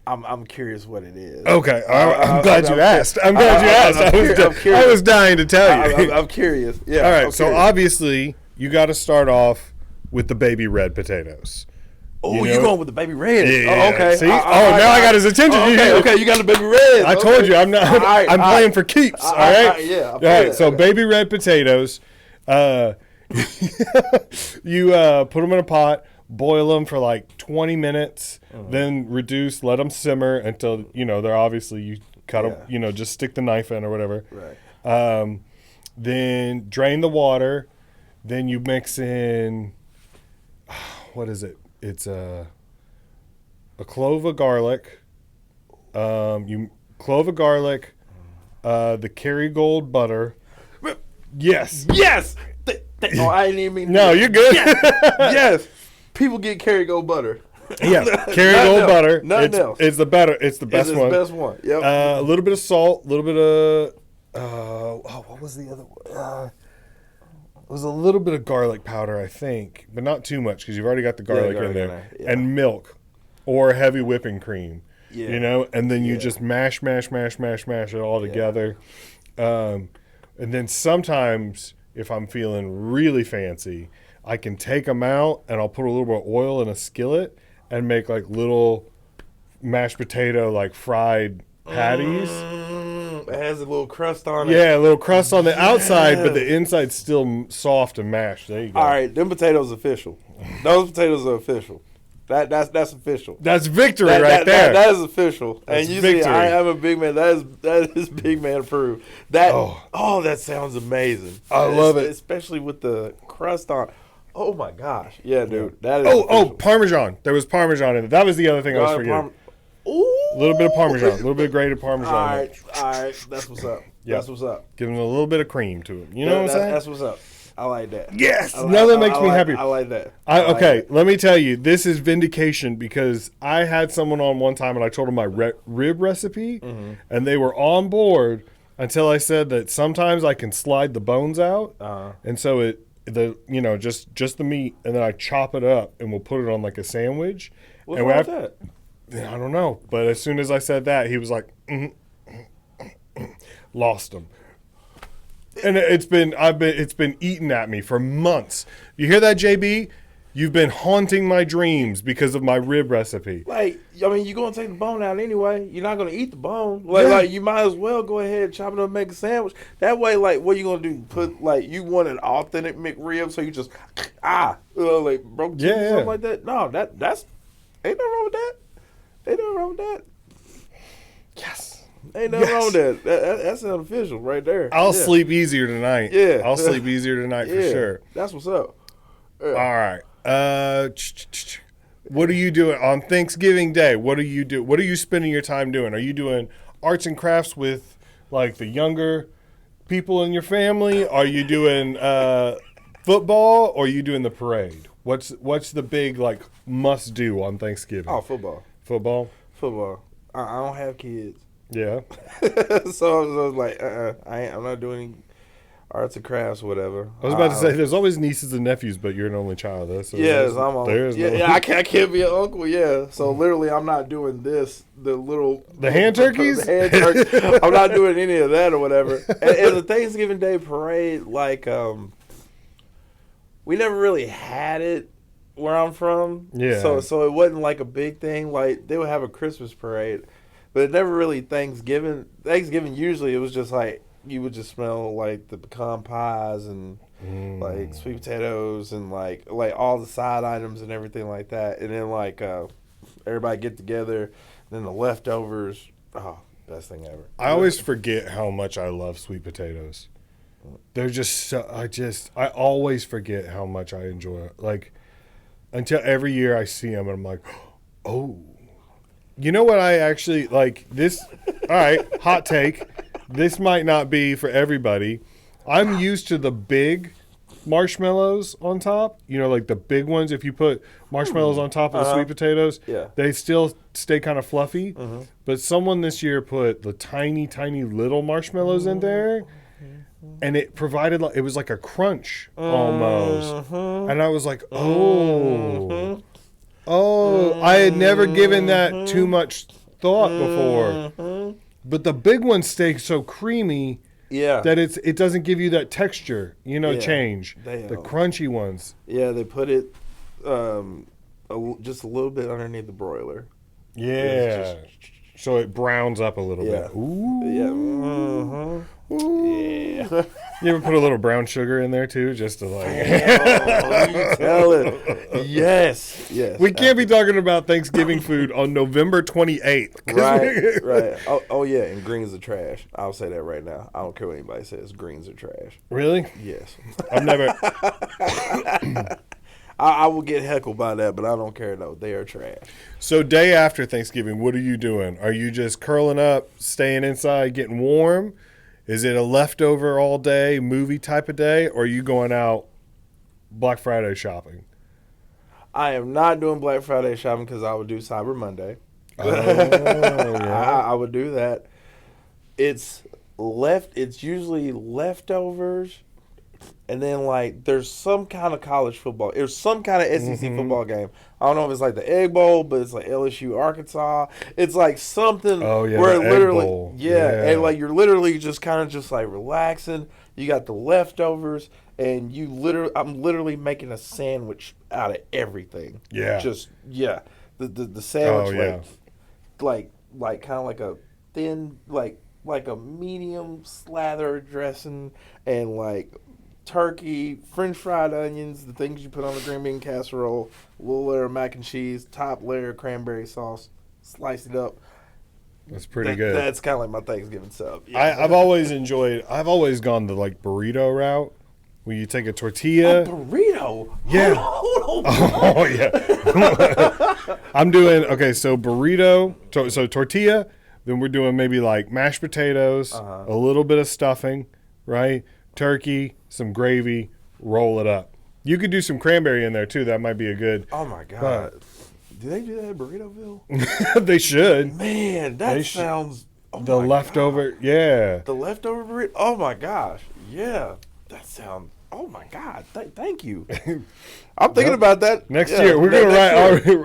I'm curious what it is. Okay, I'm glad you asked. I'm glad you asked. I was dying to tell you. I'm curious. Yeah. All right. So obviously, you got to start off with the baby red potatoes. Oh, you're going with the baby red. Yeah. Oh, okay. See? Now I got his attention. Okay, you got the baby red. I told you, I'm not. I'm playing for keeps. All right. Yeah. All right. So baby red potatoes. You put them in a pot, boil them for like 20 minutes, then reduce, let them simmer until, they're obviously, you cut them, just stick the knife in or whatever. Right. Then drain the water. Then you mix in, what is it? It's a clove of garlic. You clove of garlic, the Kerrygold butter. Yes. Yes. Oh, I didn't even mean. No, you're good. Yes. People get Kerrygold butter. Yeah, Kerrygold butter. Nothing else. It's the better. It's the best one. It's the best one. Yep. A little bit of salt, a little bit of what was the other one? It was a little bit of garlic powder, I think, but not too much because you've already got the garlic in there. Yeah. And milk or heavy whipping cream. Yeah. You know, and then you just mash it all together. And then sometimes, if I'm feeling really fancy, I can take them out and I'll put a little bit of oil in a skillet and make like little mashed potato, like fried patties. It has a little crust on it. Yeah, a little crust on the outside, but the inside's still soft and mashed. There you go. All right, them potatoes official. Those potatoes are official. That's official. That's victory right there. That is official. That's and usually victory. I am a big man. That is big man approved. That sounds amazing. I love it, especially with the crust on. Oh my gosh, yeah, dude. That is official. Parmesan. There was Parmesan in it. That was the other thing I was forgetting. A little bit of Parmesan, a little bit of grated Parmesan. All right. That's what's up. Yep. That's what's up. Give them a little bit of cream to it. You know what I'm saying? That's what's up. I like that. Yes, nothing makes me happy. I like that. Okay, let me tell you, this is vindication because I had someone on one time and I told them my rib recipe, and they were on board until I said that sometimes I can slide the bones out, and so just the meat, and then I chop it up and we'll put it on like a sandwich. What's wrong with that? I don't know, but as soon as I said that, he was like, lost him. And it's been eating at me for months. You hear that, JB? You've been haunting my dreams because of my rib recipe. Like, I mean, you're gonna take the bone out anyway. You're not gonna eat the bone. Like you might as well go ahead and chop it up and make a sandwich. That way, like, what you gonna do? Put you want an authentic McRib, so you just like broke cheese or something like that. No, that's ain't nothing wrong with that. Ain't nothing wrong with that. Yes. Ain't nothing wrong with that. That's official right there. I'll sleep easier tonight. Yeah. I'll sleep easier tonight for sure. That's what's up. Yeah. All right. What are you doing on Thanksgiving Day? What do you do? What are you spending your time doing? Are you doing arts and crafts with like the younger people in your family? Are you doing football or are you doing the parade? What's the big like must do on Thanksgiving? Oh, football. Football? I don't have kids. Yeah. So I was like, I'm not doing any arts and crafts or whatever. I was about to say, there's always nieces and nephews, but you're an only child. So yes, I'm on. I can't be an uncle. Yeah, so literally, I'm not doing this. The hand turkeys. I'm not doing any of that or whatever. And the Thanksgiving Day parade, like, we never really had it where I'm from. Yeah. So it wasn't like a big thing. Like they would have a Christmas parade, but it never really Thanksgiving. Thanksgiving usually it was just like. You would just smell like the pecan pies and like sweet potatoes and like all the side items and everything like that. And then like everybody get together. And then the leftovers. Oh, best thing ever. I always forget how much I love sweet potatoes. They're just so. I always forget how much I enjoy it. Like until every year I see them and I'm like, oh, you know what? I actually like this. All right, hot take. This might not be for everybody. I'm used to the big marshmallows on top. You know, like the big ones. If you put marshmallows on top of the sweet potatoes, they still stay kind of fluffy. But someone this year put the tiny, tiny little marshmallows in there. And it provided, it was like a crunch almost. And I was like, oh, I had never given that too much thought before. But the big ones stay so creamy that it doesn't give you that texture, change. The crunchy ones. Yeah, they put it just a little bit underneath the broiler. Yeah. So it browns up a little bit. Ooh. Yeah. Yeah. You ever put a little brown sugar in there too, just to like? You tell it. Yes. We can't be talking about Thanksgiving food on November 28th. Right. Oh yeah, and greens are trash. I'll say that right now. I don't care what anybody says. Greens are trash. Really? Yes. I've never. I will get heckled by that, but I don't care though. They are trash. So day after Thanksgiving, what are you doing? Are you just curling up, staying inside, getting warm? Is it a leftover all day movie type of day, or are you going out Black Friday shopping? I am not doing Black Friday shopping because I would do Cyber Monday. Oh, yeah. I would do that. It's usually leftovers, and then like there's some kind of college football. There's some kind of SEC football game. I don't know if it's like the Egg Bowl, but it's like LSU Arkansas. It's like something where the Egg literally Bowl. and like you're literally just kind of just like relaxing. You got the leftovers, and I'm literally making a sandwich out of everything. Yeah. The sandwich Oh, like kind of like a thin like a medium slather dressing and like turkey, French fried onions, the things you put on the green bean casserole, a little layer of mac and cheese, top layer of cranberry sauce, slice it up. That's pretty good. That's kind of like my Thanksgiving sub. Yeah. I've always gone the like burrito route, where you take a tortilla. A burrito? Yeah. Hold on. Oh yeah. I'm doing so burrito, so tortilla. Then we're doing maybe like mashed potatoes, a little bit of stuffing, right? Turkey, some gravy, roll it up. You could do some cranberry in there too. That might be a good. Oh my God. Do they do that at Burritoville? They should. Man, that sounds. Oh the my leftover, God. yeah. The leftover burrito. Oh my gosh, yeah. That sounds. Oh my God, thank you. I'm thinking about that next year. We're gonna write.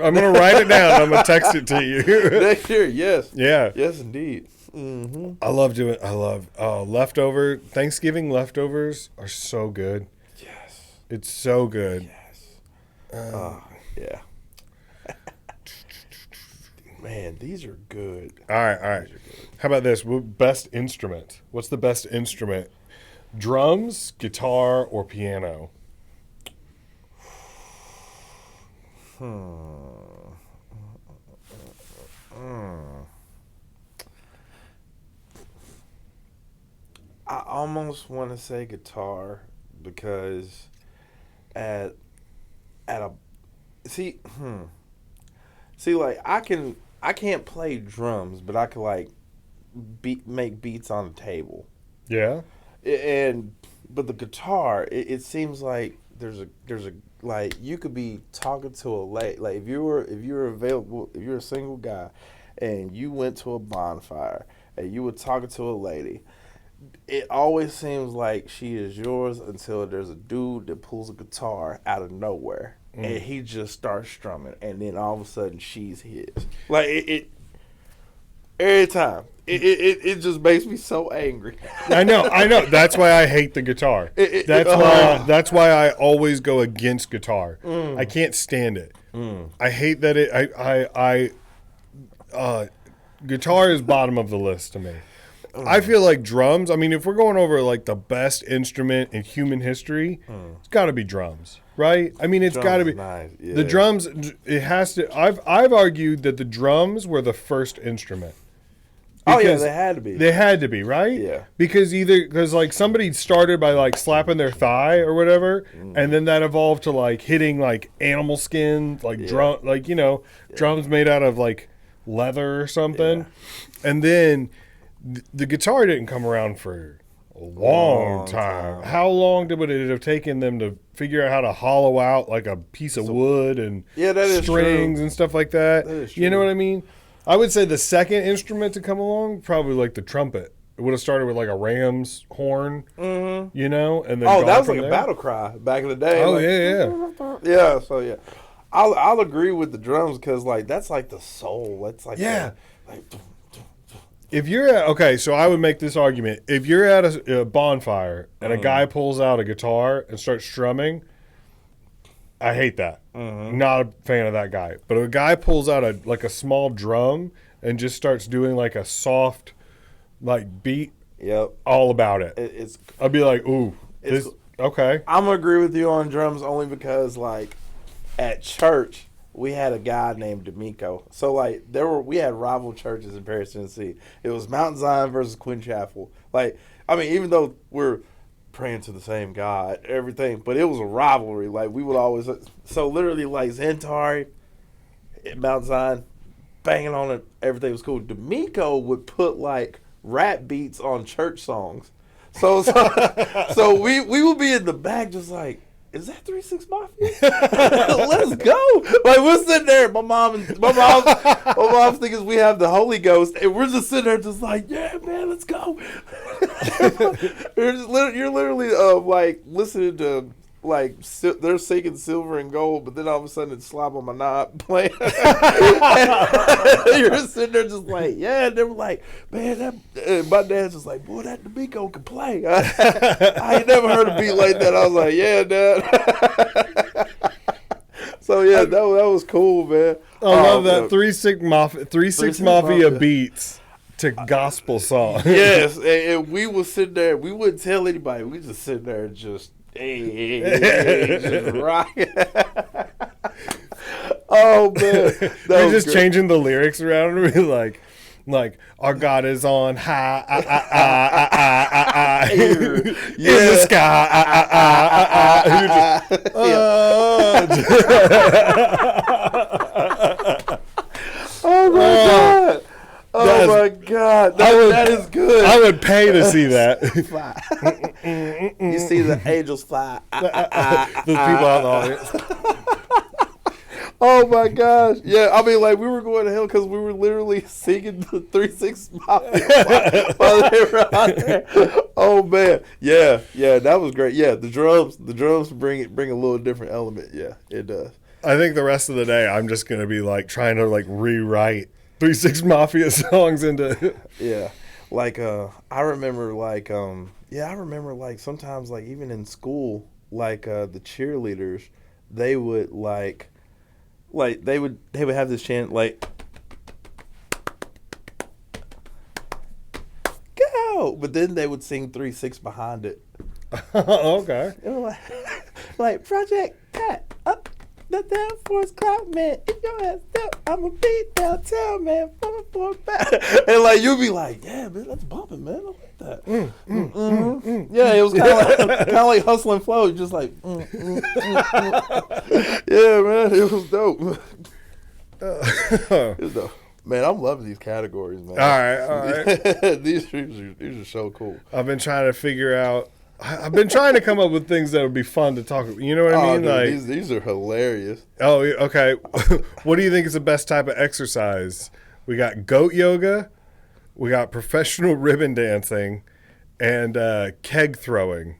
I'm gonna write it down. I'm gonna text it to you next year. Yes. Yeah. Yes, indeed. Mm-hmm. I love leftover Thanksgiving leftovers are so good. Yes. It's so good. Yes. Yeah. Man, these are good. All right. How about this? Best instrument. What's the best instrument? Drums, guitar, or piano? I almost want to say guitar because at a see like I can't play drums, but I can like make beats on the table. Yeah. But the guitar, it seems like there's a like you could be talking to a lady, like if you're available, if you're a single guy and you went to a bonfire and you were talking to a lady, it always seems like she is yours until there's a dude that pulls a guitar out of nowhere and he just starts strumming, and then all of a sudden she's his. Like it every time. It just makes me so angry. I know. That's why I hate the guitar. That's why I always go against guitar. I can't stand it. I hate that guitar is bottom of the list to me. I feel like drums. I mean, if we're going over like the best instrument in human history, it's got to be drums, right? I mean, it's got to be nice. Yeah. The drums. It has to. I've argued that the drums were the first instrument. Because they had to be. They had to be, right? Yeah. Because like somebody started by like slapping their thigh or whatever, and then that evolved to like hitting like animal skin, like drum, like drums made out of like leather or something, and then the guitar didn't come around for a long time. How long would it have taken them to figure out how to hollow out like a piece of wood and strings and stuff like that? You know what I mean? I would say the second instrument to come along, probably like the trumpet. It would have started with like a ram's horn, and then that was like a battle cry back in the day. Oh, like, yeah. So yeah, I'll agree with the drums because like that's like the soul. That's like If you're at so I would make this argument. If you're at a bonfire and a guy pulls out a guitar and starts strumming, I hate that. Not a fan of that guy. But if a guy pulls out a small drum and just starts doing like a soft like beat, all about it. I'd be like, ooh, this okay. I'm gonna agree with you on drums only because like at church we had a guy named D'Amico. So like we had rival churches in Paris, Tennessee. It was Mount Zion versus Quinn Chapel. Like I mean, even though we're praying to the same God, everything. But it was a rivalry. Like, we would always, so literally, like, Zentari, Mount Zion, banging on it, everything was cool. D'Amico would put, like, rap beats on church songs. So we would be in the back just like, is that 3-6 Mafia? Let's go. Like, we're sitting there. My mom's thinking we have the Holy Ghost, and we're just sitting there just like, yeah, man, let's go. You're literally like listening to, like, they're singing Silver and Gold, but then all of a sudden it's Slob on My Knob playing. You're sitting there just like, yeah, and they were like, man, my dad's just like, boy, that D'Amico can play. I ain't never heard a beat like that. I was like, yeah, Dad. So yeah, that was cool, man. I love that 3-6 Mafia beats to gospel song. Yes, and we would sit there. We wouldn't tell anybody. We just sit there and just, hey, just rock. Oh man, We're just changing the lyrics around and we're like our God is on high, in the sky, Oh my God. Oh my God, that is good. I would pay to see that. You see the angels fly. There's people out in the audience. Oh my gosh. Yeah, I mean, like, we were going to hell because we were literally singing the 3-6 Mafia while they were out there. Oh man. Yeah, that was great. Yeah, the drums bring a little different element. Yeah, it does. I think the rest of the day I'm just gonna be like trying to like rewrite 3-6 Mafia songs into. Yeah, like I remember like sometimes, like, even in school, like the cheerleaders, they would they would have this chant like, go, but then they would sing 3-6 behind it. Okay. It was like Project Pat up. The damn force cloud, man. If your ass up, I'ma beat downtown, man. Back. And like, you'd be like, yeah, man, let's bump it, man. I like that. Yeah, it was kind of like Hustle and Flow, just like, yeah, man, it was dope. It was dope. Man, I'm loving these categories, man. All right. these are so cool. I've been trying to come up with things that would be fun to talk about. You know what I mean? Dude, like, these are hilarious. Oh, okay. What do you think is the best type of exercise? We got goat yoga, we got professional ribbon dancing, and keg throwing.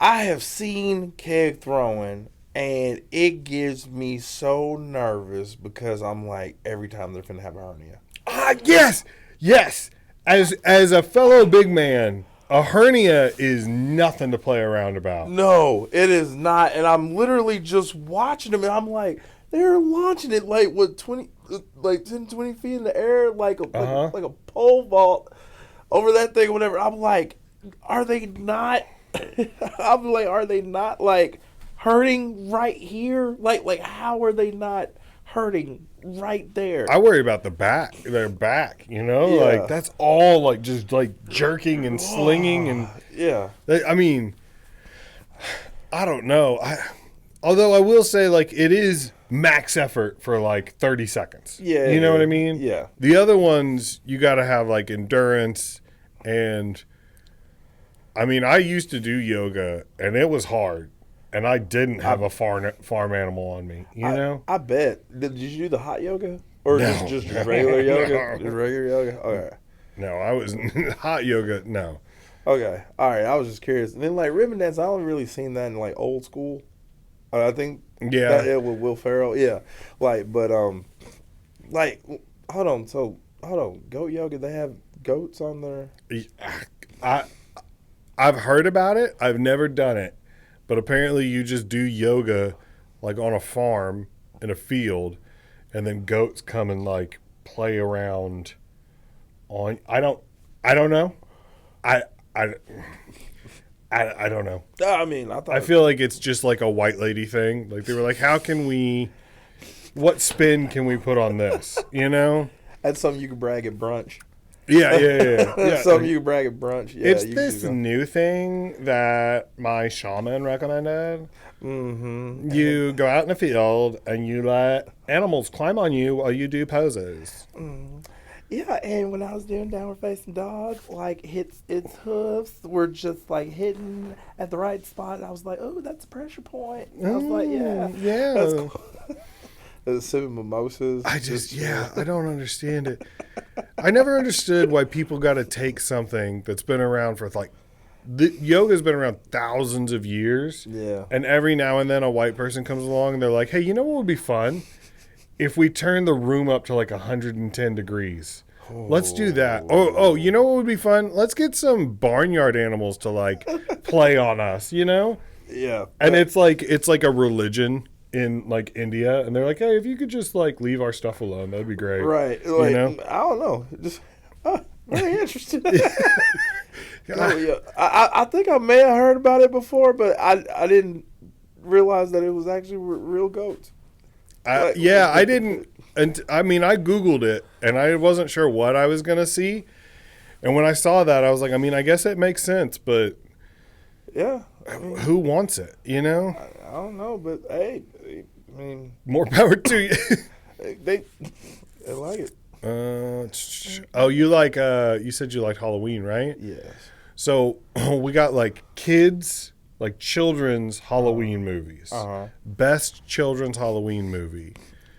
I have seen keg throwing, and it gives me so nervous because I'm like, every time they're finna have a hernia. Yes. As a fellow big man, a hernia is nothing to play around about. No, it is not. And I'm literally just watching them, and I'm like, they're launching it like, what, 10, 20 feet in the air, like a pole vault over that thing or whatever. I'm like, are they not like hurting right here? Like how are they not hurting right there? I worry about their back, you know? Yeah. Like, that's all, like, just, like, jerking and slinging and... Yeah. I mean, I don't know. Although I will say, like, it is max effort for, like, 30 seconds. Yeah. You know what I mean? Yeah. The other ones, you got to have, like, endurance and... I mean, I used to do yoga, and it was hard. And I didn't have a farm animal on me, you know? I bet. Did you do the hot yoga? Or No. just regular yoga? No. Just regular yoga? Okay. No, I was hot yoga, no. Okay. All right. I was just curious. And then, like, ribbon dance, I only really seen that in, like, old school. I think. Yeah. With Will Ferrell. Yeah. Like, but, like, hold on. Goat yoga, they have goats on there? I've heard about it. I've never done it. But apparently you just do yoga like on a farm in a field, and then goats come and like play around on. I don't know. I don't know. I mean, I feel like it's just like a white lady thing. Like they were like, what spin can we put on this? You know? That's something you could brag at brunch. Yeah. Some of you brag at brunch. Yeah, it's this new thing that my shaman recommended. Mm-hmm. You go out in the field and you let animals climb on you while you do poses. Mm. Yeah, and when I was doing downward facing dog, like its hooves were just like hitting at the right spot. And I was like, oh, that's a pressure point. I was like, yeah. That's cool. Sipping mimosas. I don't understand it. I never understood why people got to take something that's been around for yoga's been around thousands of years. Yeah. And every now and then a white person comes along and they're like, hey, you know what would be fun? If we turn the room up to like 110 degrees. Let's do that. Oh, you know what would be fun? Let's get some barnyard animals to like play on us, you know? Yeah. And it's like a religion in like India, and they're like, hey, if you could just like leave our stuff alone, that'd be great. Right. Like, you know? I don't know. Just very interesting. I think I may have heard about it before, but I didn't realize that it was actually real goats. I didn't. And I mean, I Googled it, and I wasn't sure what I was gonna see. And when I saw that, I was like, I mean, I guess it makes sense, but yeah, who wants it? You know? I don't know, but hey, I mean, more power to you. they like it. You like? You said you liked Halloween, right? Yes. So we got like kids. Like children's Halloween movies. Best children's Halloween movie.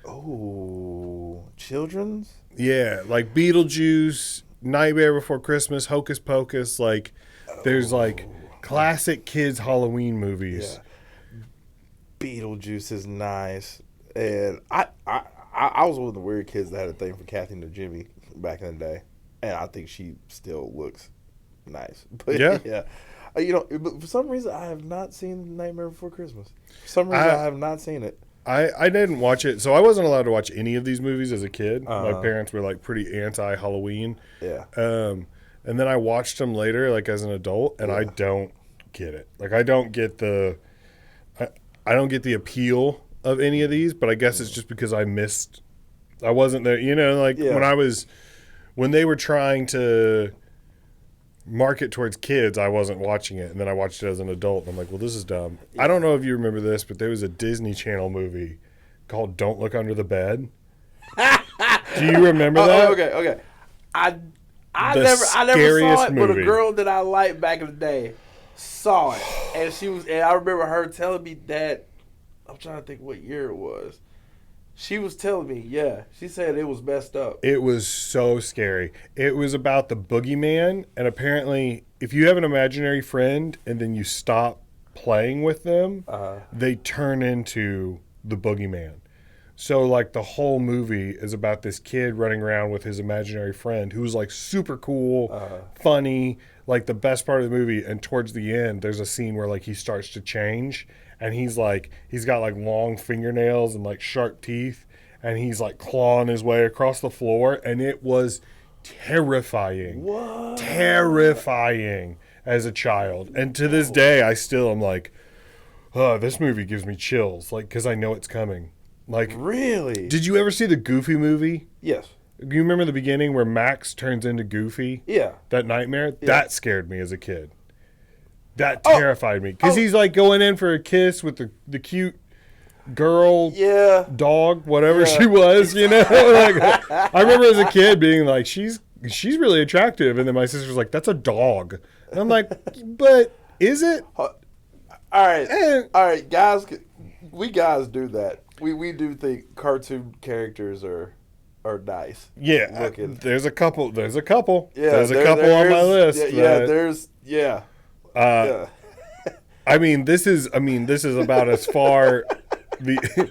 Oh, children's? Yeah, like Beetlejuice, Nightmare Before Christmas, Hocus Pocus. Like, there's like classic kids Halloween movies. Yeah. Beetlejuice is nice, and I was one of the weird kids that had a thing for Kathy and Jimmy back in the day, and I think she still looks nice. But yeah. You know, but for some reason, I have not seen Nightmare Before Christmas. For some reason, I have not seen it. I didn't watch it, so I wasn't allowed to watch any of these movies as a kid. My parents were like pretty anti-Halloween. Yeah. And then I watched them later, like as an adult, and I don't get it. Like I don't get the appeal of any of these. But I guess it's just because I wasn't there. You know, like when they were trying to market towards kids, I wasn't watching it, and then I watched it as an adult, and I'm like, well, this is dumb. I don't know if you remember this, but there was a Disney Channel movie called Don't Look Under the Bed. Do you remember that? Okay. I never saw it, movie. But a girl that I liked back in the day saw it, and I remember her telling me that. I'm trying to think what year it was. She was telling me, she said it was messed up. It was so scary. It was about the boogeyman, and apparently if you have an imaginary friend and then you stop playing with them, they turn into the boogeyman. So like the whole movie is about this kid running around with his imaginary friend who's like super cool, funny, like the best part of the movie. And towards the end, there's a scene where like he starts to change. And he's got like long fingernails and like sharp teeth, and he's like clawing his way across the floor, and it was terrifying. What? Terrifying as a child. And to this day, I still am like, oh, this movie gives me chills, like, because I know it's coming. Like, really? Did you ever see the Goofy movie? Yes. You remember the beginning where Max turns into Goofy? Yeah. That nightmare? Yeah. That scared me as a kid. That terrified me because he's like going in for a kiss with the cute girl, dog, whatever she was, you know. Like, I remember as a kid being like, she's really attractive, and then my sister's like, that's a dog, and I'm like, but is it? All right, guys, we guys do that. We do think cartoon characters are nice. Yeah, looking. There's a couple. Yeah, there's a couple on my list. I mean, this is about as far this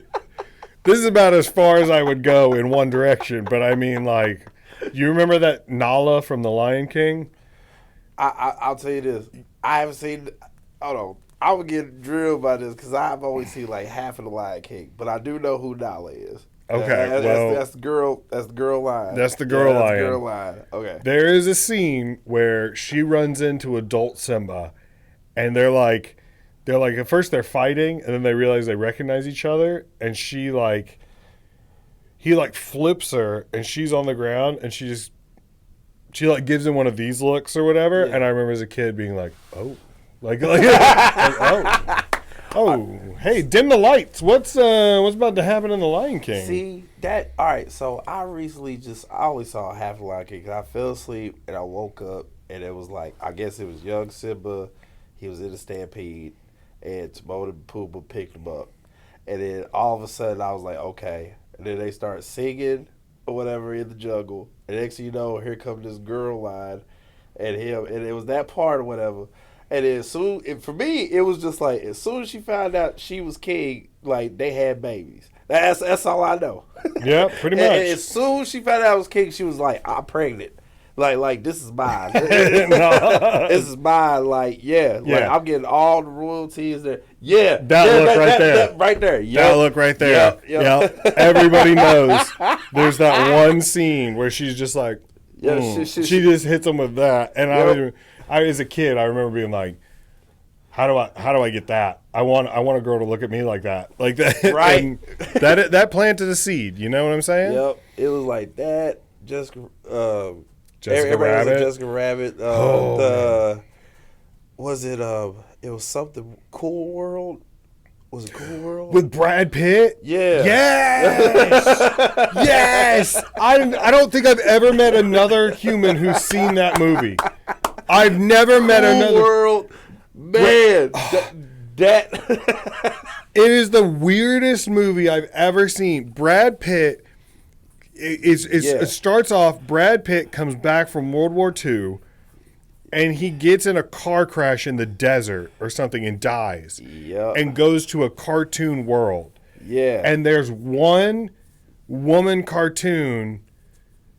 is about as far as I would go in one direction. But I mean, like, you remember that Nala from The Lion King? I'll tell you this. I haven't seen. Hold on. I would get drilled by this because I've only seen like half of The Lion King, but I do know who Nala is. Okay, that's the girl. That's the girl lion. That's the girl lion. That's the girl lion. Okay. There is a scene where she runs into adult Simba, and they're like at first they're fighting, and then they realize they recognize each other, and he flips her, and she's on the ground, and she just she like gives him one of these looks or whatever, and I remember as a kid being like, oh, like oh, hey, dim the lights. What's about to happen in The Lion King? See that? All right, so I always saw half the Lion King. 'Cause I fell asleep and I woke up and it was like, I guess it was young Simba. He was in a stampede, and Timon and Pumbaa picked him up, and then all of a sudden I was like, okay. And then they start singing or whatever in the jungle, and next thing you know, here comes this girl line, and him, and it was that part or whatever. And then for me, it was just like, as soon as she found out she was king, like, they had babies. That's all I know. Yeah, pretty much. And as soon as she found out I was king, she was like, I'm pregnant. Like this is mine. This is mine. Like, yeah. Like, I'm getting all the royalties there. Yeah. That look right there. That right there. Yep. That look right there. Yep. Everybody knows there's that one scene where she's just like, she just hits him with that. And I as a kid, I remember being like, how do I get that? I want a girl to look at me like that. Right. And that planted a seed. You know what I'm saying? Yep. It was like that. Jessica Rabbit. Jessica Rabbit. Was it? It was something. Cool World. Was it Cool World with Brad Pitt? Yeah. Yes. Yes. I don't think I've ever met another human who's seen that movie. I've never met another. Cool World. Man, that it is the weirdest movie I've ever seen. Brad Pitt it starts off. Brad Pitt comes back from World War II, and he gets in a car crash in the desert or something and dies. Yep. And goes to a cartoon world. Yeah. And there's one woman cartoon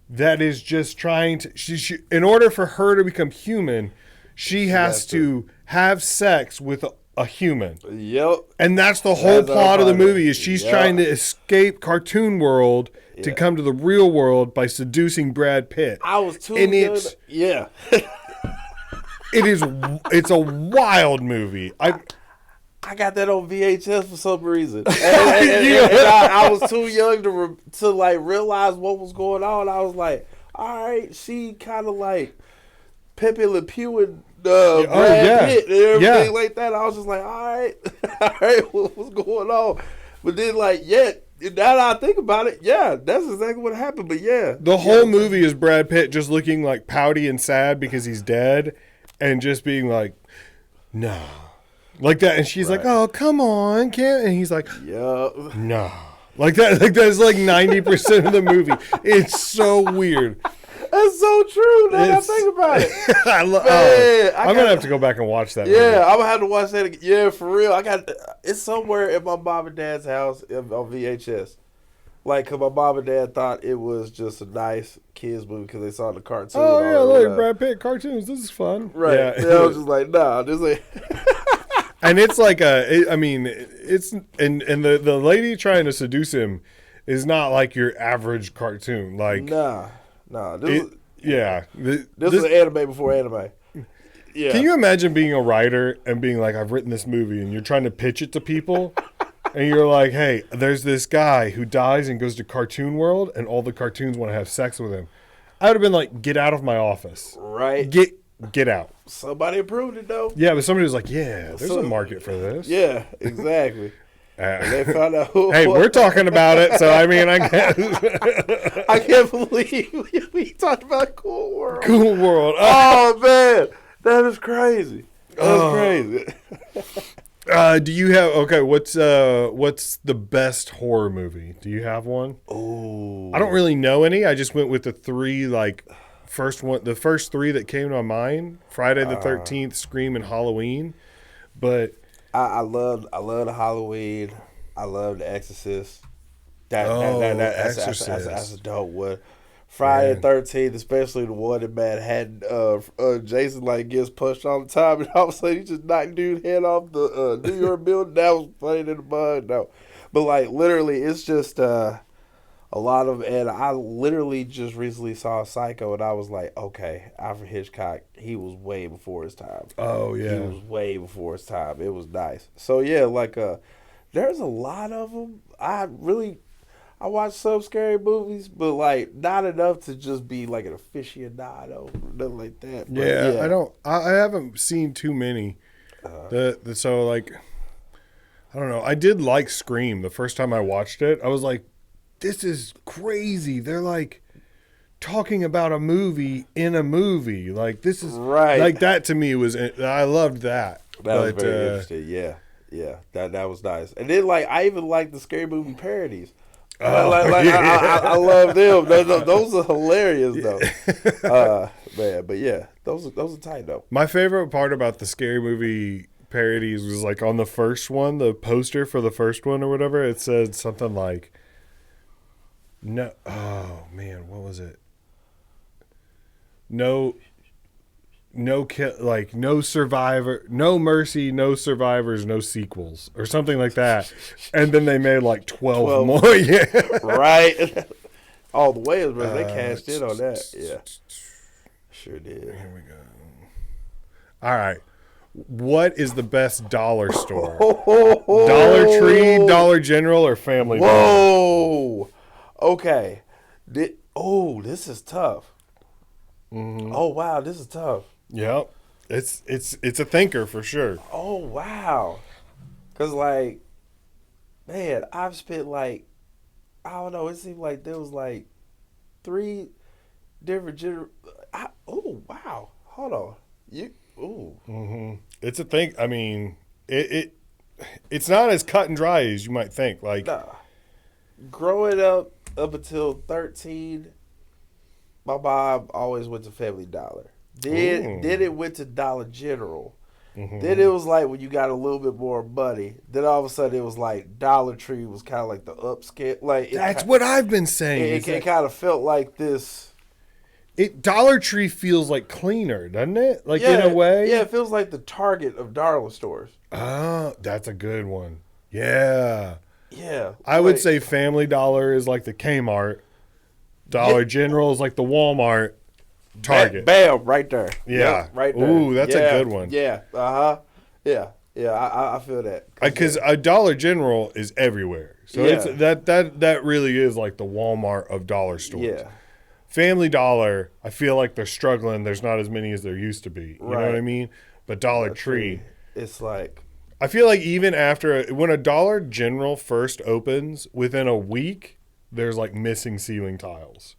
that is just trying to. She in order for her to become human, she has to have sex with a human. Yep. And that's the whole plot of the movie is she's trying to escape cartoon world to come to the real world by seducing Brad Pitt. I was too young. It's a wild movie. I got that on VHS for some reason. And I was too young to like realize what was going on. I was like, all right, she kind of like Pepe Le Pew and Brad Pitt and everything like that. I was just like, all right, what's going on? But then like, now that I think about it, that's exactly what happened. But the whole movie is Brad Pitt just looking like pouty and sad because he's dead, and just being like, no, like that. And she's like, oh, come on, can't? And he's like, no, like that. Like that's like 90% of the movie. It's so weird. That's so true. Now that I think about it. I'm gonna have to go back and watch that. Yeah, I'm gonna have to watch that again. Yeah, for real. It's somewhere at my mom and dad's house on VHS. Like, cause my mom and dad thought it was just a nice kids movie because they saw the cartoon. Oh yeah, look, Brad Pitt cartoons. This is fun. Right. Yeah. I was just like, nah, this ain't. And it's like it's the lady trying to seduce him is not like your average cartoon. Like No, this is anime before anime. Yeah. Can you imagine being a writer and being like, I've written this movie, and you're trying to pitch it to people, and you're like, hey, there's this guy who dies and goes to cartoon world, and all the cartoons want to have sex with him. I would have been like, get out of my office. Right. Get out. Somebody approved it though. Yeah, but somebody was like, yeah, there's a market for this. Yeah, exactly. And they found out hey, we're talking about it, so I mean, I guess. I can't believe we talked about Cool World. Cool World. Oh, man. That is crazy. That's crazy. Do you have, what's the best horror movie? Do you have one? Oh. I don't really know any. I just went with the three, the first three that came to my mind, Friday the 13th, Scream, and Halloween. But I love the Halloween. I love the Exorcist. Exorcist. That's a dope one. Friday the 13th, especially the one that Manhattan, Jason gets punched all the time, and all of a sudden he just knocked dude's head off the New York building. That was playing in the mud. No, but literally, it's just a lot of. And I literally just recently saw Psycho, and I was like, okay, Alfred Hitchcock, he was way before his time. Oh yeah, he was way before his time. It was nice. So yeah, there's a lot of them. I watch some scary movies, but like not enough to just be like an aficionado, nothing like that. But Yeah, I don't. I haven't seen too many. So like, I don't know. I did like Scream the first time I watched it. I was like, this is crazy. They're like talking about a movie in a movie. Like this is right. Like that to me was. I loved that. That was very interesting. Yeah. That was nice. And then like I even like the scary movie parodies. I love them. Those are hilarious though. Man, but yeah, those are tight though. My favorite part about the scary movie parodies was like on the first one, the poster for the first one or whatever. It said something like, "No, oh man, what was it? No survivor, no mercy, no survivors, no sequels," or something like that. And then they made like 12 more. Yeah, right. All the way, bro. They cashed in on that. Yeah, sure did. Here we go. All right. What is the best dollar store? Dollar Tree, Dollar General, or Family Dollar? Whoa. Okay. This is tough. Mm-hmm. Oh wow, this is tough. Yep. It's a thinker for sure. Oh wow. Cause like, man, I've spent like, I don't know. It seemed like there was like 3 different oh wow. Hold on. Mm-hmm. It's a thing. I mean, it's not as cut and dry as you might think. Like, growing up until 13, my mom always went to Family Dollar. Then it went to Dollar General. Mm-hmm. Then it was like when you got a little bit more money. Then all of a sudden it was like Dollar Tree was kind of like the upscale. Like that's what I've been saying. It kind of felt like this. Dollar Tree feels like cleaner, doesn't it? Like in a way. Yeah, it feels like the Target of dollar stores. Oh, that's a good one. Yeah. Yeah. I would say Family Dollar is like the Kmart. Dollar General is like the Walmart. Target. Bam, right there. Yeah. Yep, right there. Ooh, that's a good one. Yeah. Uh-huh. Yeah. Yeah, I feel that. Because a Dollar General is everywhere. So it's that really is like the Walmart of dollar stores. Yeah. Family Dollar, I feel like they're struggling. There's not as many as there used to be. You know what I mean? But Dollar Tree, it's like, I feel like even after when a Dollar General first opens, within a week, there's like missing ceiling tiles.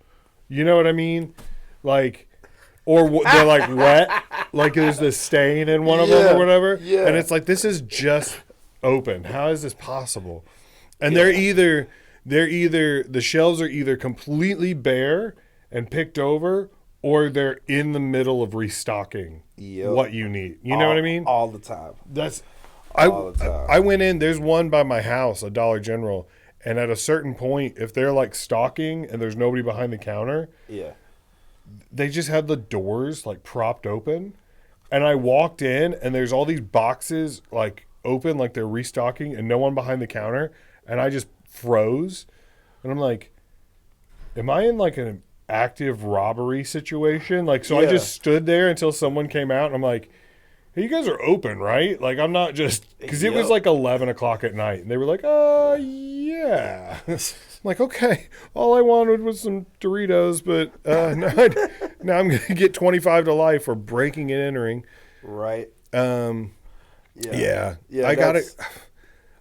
You know what I mean? Like, or they're like wet, like there's this stain in one of them or whatever. Yeah. And it's like, this is just open. How is this possible? And they're either the shelves are either completely bare and picked over, or they're in the middle of restocking what you need. You know what I mean? All the time. All the time. I went in, there's one by my house, a Dollar General, and at a certain point, if they're like stocking and there's nobody behind the counter, they just have the doors like propped open. And I walked in and there's all these boxes like open, like they're restocking, and no one behind the counter. And I just froze. And I'm like, am I in like an active robbery situation? Like, so I just stood there until someone came out, and I'm like, hey, you guys are open, right? Like, I'm not just, because it was like 11 o'clock at night, and they were like, yeah. I'm like, okay, all I wanted was some Doritos, but now I'm going to get 25 to life for breaking and entering. Right. Yeah. I got it.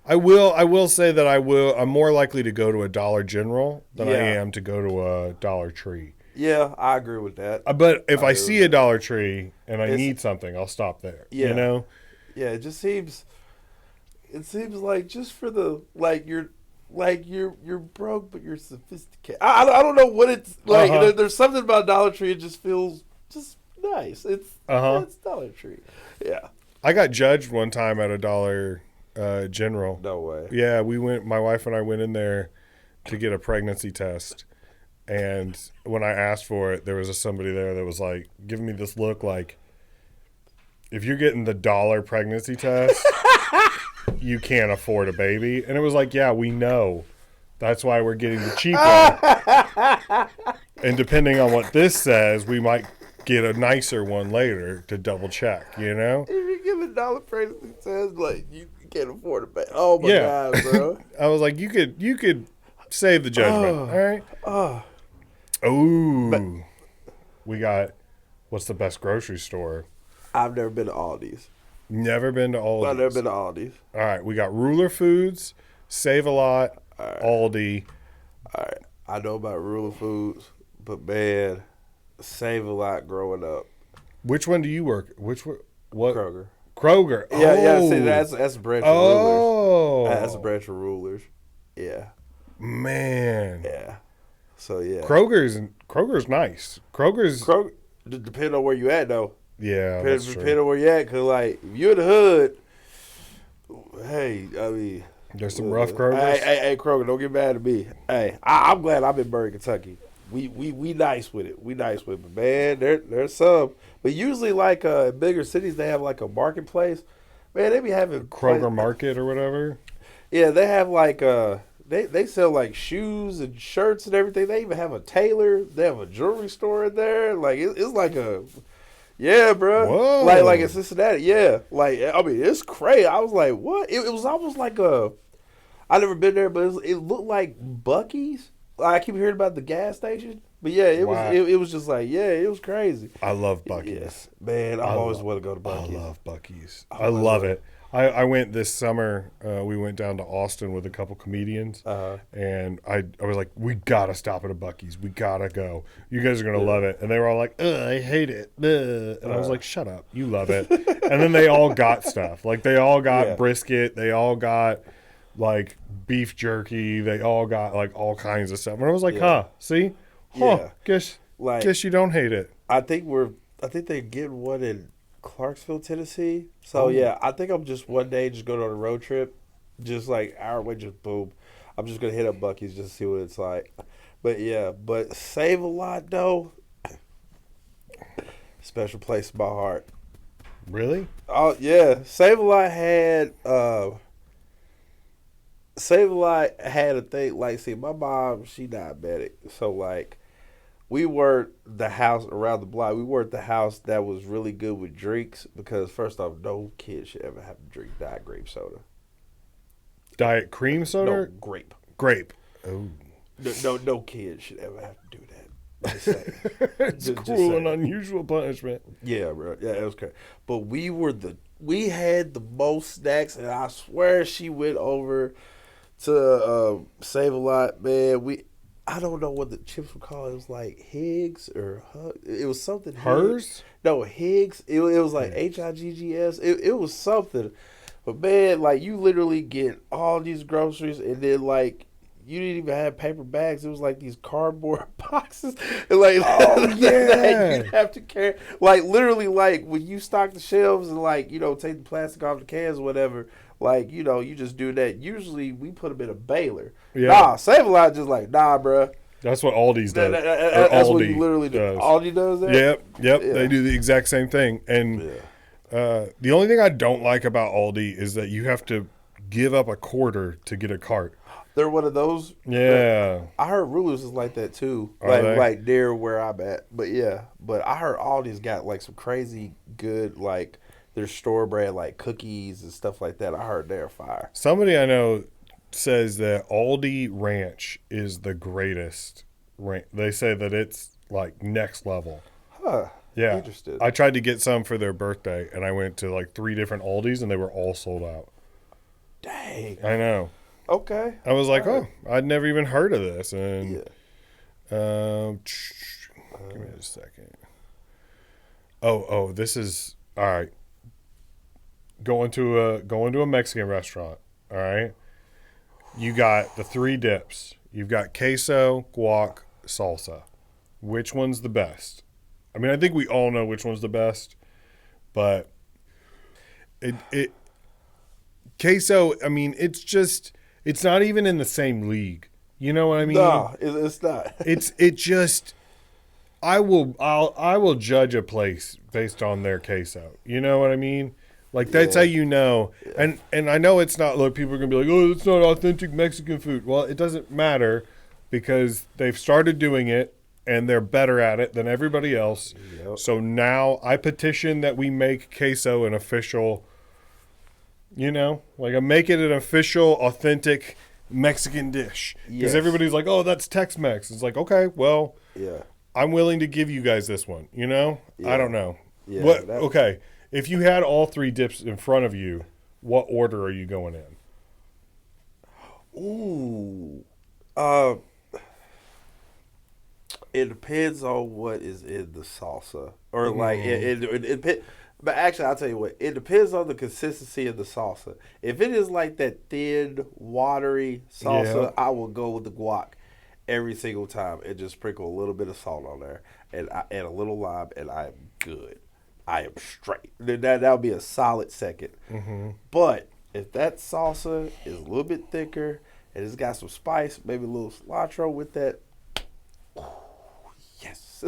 I will say that I'm more likely to go to a Dollar General than I am to go to a Dollar Tree. Yeah, I agree with that. But if I see a Dollar Tree and I need something, I'll stop there. Yeah. You know? Yeah, it seems like just for the you're broke but you're sophisticated. I don't know what it's like. There's something about Dollar Tree, it just feels just nice. It's Dollar Tree. Yeah. I got judged one time at a Dollar General. No way. Yeah, my wife and I went in there to get a pregnancy test, and when I asked for it, there was somebody there that was like giving me this look like, if you're getting the $1 pregnancy test, you can't afford a baby. And it was like, yeah, we know. That's why we're getting the cheap one. And depending on what this says, we might get a nicer one later to double check, you know? If you give a $1 pregnancy test, like, you can't afford a baby. Oh, my God, bro. I was like, you could save the judgment. All right. Oh, we got. What's the best grocery store? I've never been to Aldi's. Never been to Aldi's. I've never been to Aldi's. All right, we got Ruler Foods, Save a Lot, Aldi. All right, I know about Ruler Foods, but man, Save a Lot growing up. Which one do you work? Which one? What? Kroger. Kroger. Yeah. See, that's a branch of Oh. Rulers. That's a branch of Rulers. Yeah. Man. Yeah. So yeah. Kroger's nice. Kroger's. Depending on where you at though. Yeah, Depending on where you at, cause like if you're in the hood, hey, I mean, there's some rough Krogers. Hey, Kroger, don't get mad at me. Hey, I'm glad I'm in Murray, Kentucky. We nice with it. We nice with it, but man. There's some, but usually like bigger cities they have like a marketplace. Man, they be having Kroger Market or whatever. Yeah, they have like they sell like shoes and shirts and everything. They even have a tailor. They have a jewelry store in there. Like it's like a. Yeah, bro. Whoa. Like in Cincinnati. Yeah. Like, I mean, it's crazy. I was like, what? It was almost like I never been there, but it looked like Buc-ee's. I keep hearing about the gas station. But yeah, it was just like, yeah, it was crazy. I love Buc-ee's. Yes. Man, I always want to go to Buc-ee's. I love Buc-ee's. I love it. I went this summer. We went down to Austin with a couple comedians, and I was like, "We gotta stop at a Buc-ee's. We gotta go. You guys are gonna love it." And they were all like, "Ugh, I hate it." Ugh. And I was like, "Shut up, you love it." And then they all got stuff. Like they all got brisket. They all got like beef jerky. They all got like all kinds of stuff. And I was like, "Huh? See? Huh? Guess you don't hate it." I think they're getting one in Clarksville, Tennessee. So yeah, I think I'm just one day just going on a road trip, just like hour away, just boom. I'm just gonna hit up Buc-ee's just to see what it's like. But yeah, Save a Lot though, special place in my heart. Really? Oh yeah, Save a Lot had a thing like, see, my mom, she diabetic, so like. We weren't the house around the block. We weren't the house that was really good with drinks because, first off, no kid should ever have to drink Diet grape soda. Diet cream soda? No, grape. Grape. Oh. No kid should ever have to do that. Just saying. It's cruel and unusual punishment. Yeah, bro. Yeah, it was crazy. But we had the most snacks, and I swear she went over to Save a Lot, man. I don't know what the chips were called. It was like Higgs or Hug. It was something. Hers? No, Higgs. It was like Higgs. It was something. But man, like you literally get all these groceries and then like you didn't even have paper bags. It was like these cardboard boxes. And like that you'd have to carry. Like literally like when you stock the shelves and like, take the plastic off the cans or whatever. Like, you just do that. Usually, we put them in a baler. Yeah. Nah, Save a Lot just like, nah, bruh. That's what Aldi's does. That's what you literally do. Aldi does that? Yep. Yeah. They do the exact same thing. And the only thing I don't like about Aldi is that you have to give up a quarter to get a cart. They're one of those. Yeah. I heard Rulers is like that, too. Like near where I'm at. But, yeah. But I heard Aldi's got, like, some crazy good, like, their store brand like cookies and stuff like that. I heard they're fire. Somebody I know says that Aldi Ranch is the greatest. They say that it's like next level. Huh. Yeah. Interested. I tried to get some for their birthday, and I went to like 3 different Aldis, and they were all sold out. Dang. I know. Okay. I was like, oh, I'd never even heard of this. And give me a second. Oh, this is all right. Going to a Mexican restaurant, all right? You got the 3 dips. You've got queso, guac, salsa. Which one's the best? I mean, I think we all know which one's the best, but queso, I mean, it's not even in the same league. You know what I mean? No, it's not. I will judge a place based on their queso. You know what I mean? Like, that's how you know. And I know it's not, look, people are going to be like, oh, it's not authentic Mexican food. Well, it doesn't matter because they've started doing it and they're better at it than everybody else. Yep. So now I petition that we make queso an official, like I make it an official, authentic Mexican dish. Because Yes. everybody's like, oh, that's Tex-Mex. It's like, okay, well, Yeah. I'm willing to give you guys this one. You know? Yeah. I don't know. Yeah, What? that- Okay. If you had all 3 dips in front of you, what order are you going in? Ooh. It depends on what is in the salsa, or like it. But actually, I'll tell you what. It depends on the consistency of the salsa. If it is like that thin, watery salsa, Yeah. I will go with the guac every single time and just sprinkle a little bit of salt on there and I add a little lime, and I am good. I am straight. That'll be a solid second. But if that salsa is a little bit thicker and it's got some spice, maybe a little cilantro with that. Yes.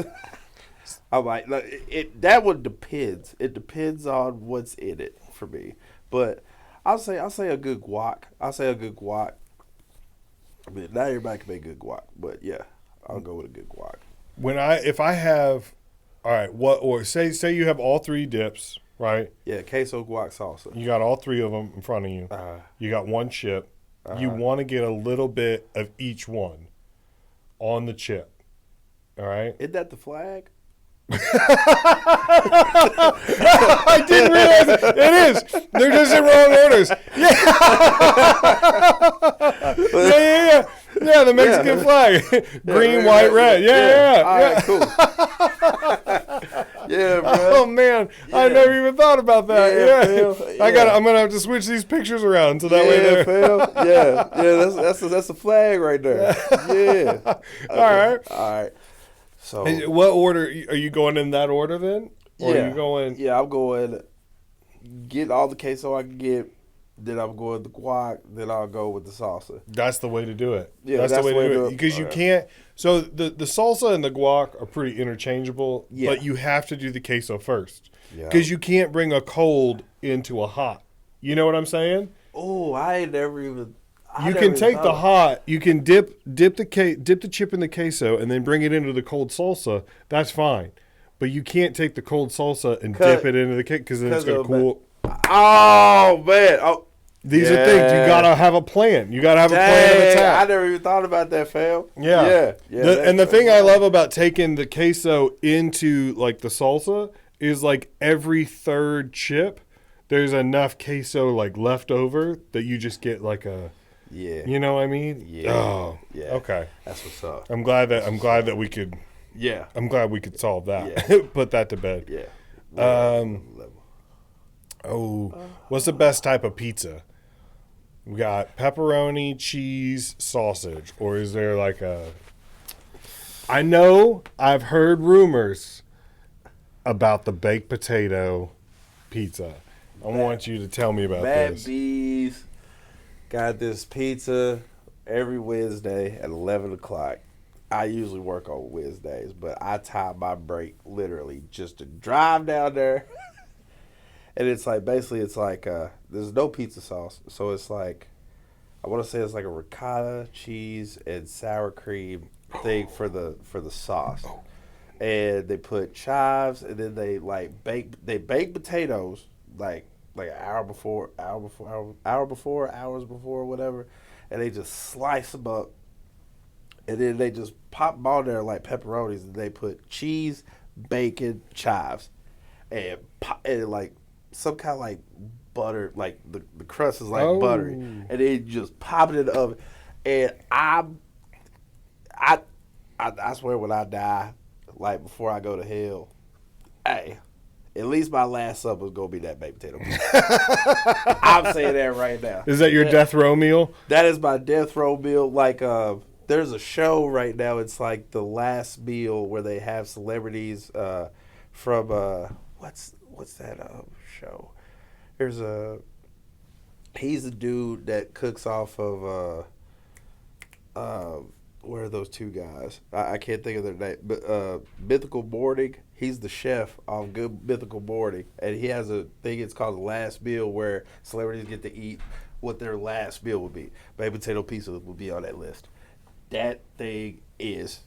I'm like that one depends. It depends on what's in it for me. But I'll say a good guac. I mean, not everybody can make good guac, but yeah, I'll go with a good guac. If I have, all right, or say you have all 3 dips, right? Yeah, queso guac salsa. You got all 3 of them in front of you. You got 1 chip. You want to get a little bit of each one on the chip. All right? Isn't that the flag? I didn't realize it is. They're just in wrong orders. Yeah. Yeah, the Mexican flag. Green, white, red. Yeah. All right, cool. Yeah, bro. Oh man, I never even thought about that. Yeah, Yeah, Phil. I'm gonna have to switch these pictures around so that way they're Phil. Yeah. That's a flag right there. Yeah. all right. So What order are you going in? That order then? Or yeah, are you going? Yeah, I'm going get all the queso I can get. Then I'm going with the guac. Then I'll go with the salsa. That's the way to do it. Yeah, that's the way to do it. Because you Okay. can't. So the salsa and the guac are pretty interchangeable, Yeah. but you have to do the queso first Yeah. because you can't bring a cold into a hot. You know what I'm saying? Oh, I ain't never even. You can take the hot. You can dip the chip in the queso and then bring it into the cold salsa. That's fine, but you can't take the cold salsa and dip it into the cake because then it's gonna cool. Oh man! Oh, These are things you gotta have a plan. You gotta have a plan of attack. I never even thought about that, fam. Yeah. Yeah. And the thing I love about taking the queso into like the salsa is like every third chip, there's enough queso like left over that you just get like a. Yeah. You know what I mean? Yeah. Oh. Yeah. Okay. That's what's up. I'm glad that we could. Yeah. I'm glad we could solve that. Yeah. Put that to bed. Yeah. What's the best type of pizza? We got pepperoni, cheese, sausage, or is there like a? I know I've heard rumors about the baked potato pizza. I want you to tell me about Bad this. Bees got this pizza every Wednesday at 11 o'clock. I usually work on Wednesdays, but I time my break literally just to drive down there. And it's like, basically, it's like, there's no pizza sauce. So it's like, I want to say it's like a ricotta, cheese, and sour cream thing for the sauce. And they put chives, and then they like bake potatoes like an hours before, whatever. And they just slice them up. And then they just pop them on there like pepperonis, and they put cheese, bacon, chives, and like some kind of like butter, like the crust is like buttery, and then just pop it in the oven. And I swear when I die, like before I go to hell, hey, at least my last supper is gonna be that baked potato pizza. I'm saying that right now. Is that your death row meal? That is my death row meal. Like, there's a show right now. It's like the last meal where they have celebrities from what's that show? He's a dude that cooks off of where are those two guys? I can't think of their name. But Mythical Morning. He's the chef on Good Mythical Morning, and he has a thing. It's called the Last Meal, where celebrities get to eat what their last meal would be. Baked potato pizza would be on that list. That thing is,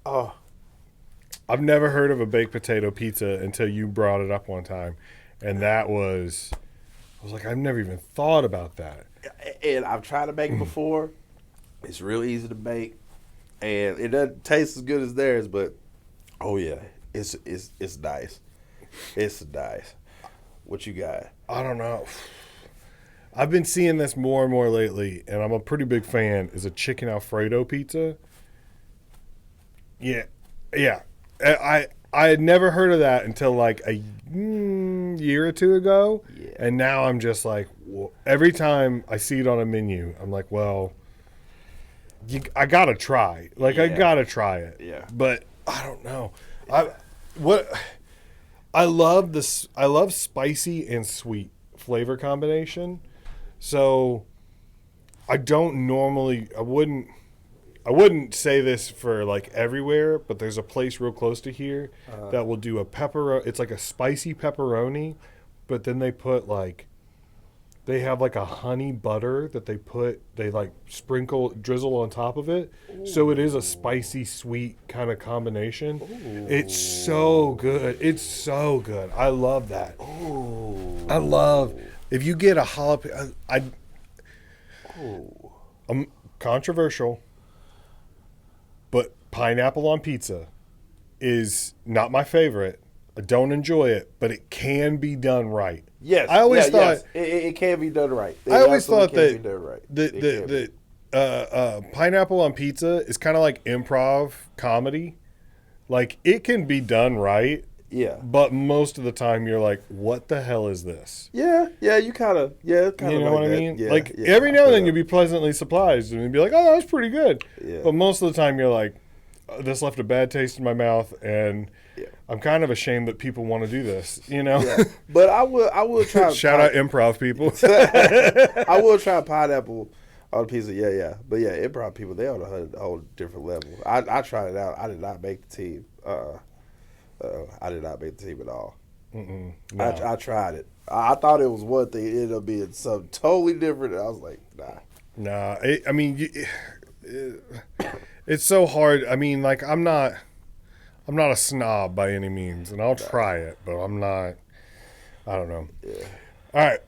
I've never heard of a baked potato pizza until you brought it up one time, and I was like, I've never even thought about that. and I've tried to make it before. It's real easy to bake, and it doesn't taste as good as theirs, but oh yeah, it's nice. It's nice. What you got? I don't know. I've been seeing this more and more lately, and I'm a pretty big fan. Is a chicken Alfredo pizza. Yeah, yeah. I had never heard of that until like a year or two ago, and now I'm just like, every time I see it on a menu, I'm like, well, I gotta try. Like I gotta try it. Yeah. But I don't know. I love this. I love spicy and sweet flavor combination. So I don't normally. I wouldn't say this for like everywhere, but there's a place real close to here that will do a pepperoni. It's like a spicy pepperoni, but then they put like, they have like a honey butter that they like drizzle on top of it. Ooh. So it is a spicy sweet kind of combination. Ooh. It's so good. It's so good. I love that. Ooh. I love if you get a jalapeno. I'm controversial. But pineapple on pizza is not my favorite. I don't enjoy it, but it can be done right. Yes, I always thought it can be done right. I always thought that pineapple on pizza is kind of like improv comedy. Like it can be done right. Yeah. But most of the time you're like, what the hell is this? Yeah, you kind of you know like what I that. mean? Yeah, like every now and then you'll be pleasantly surprised and you'll be like, oh, that was pretty good. Yeah. But most of the time you're like, this left a bad taste in my mouth, and I'm kind of ashamed that people want to do this, you know? Yeah. But I will try. Shout out improv people. I will try pineapple on pizza. Yeah. But yeah, improv people, they're on a whole different level. I tried it out. I did not make the team. I did not make the team at all. No. I tried it. I thought it was one thing. It ended up being something totally different. And I was like, nah. It's so hard. I mean, like I'm not a snob by any means, and I'll try it, but I'm not. I don't know. Yeah. All right.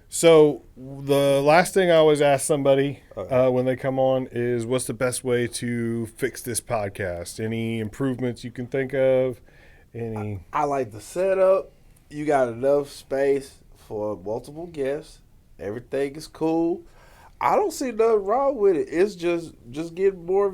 So the last thing I always ask somebody when they come on is, what's the best way to fix this podcast? Any improvements you can think of? I like the setup. You got enough space for multiple guests. Everything is cool. I don't see nothing wrong with it. It's just getting more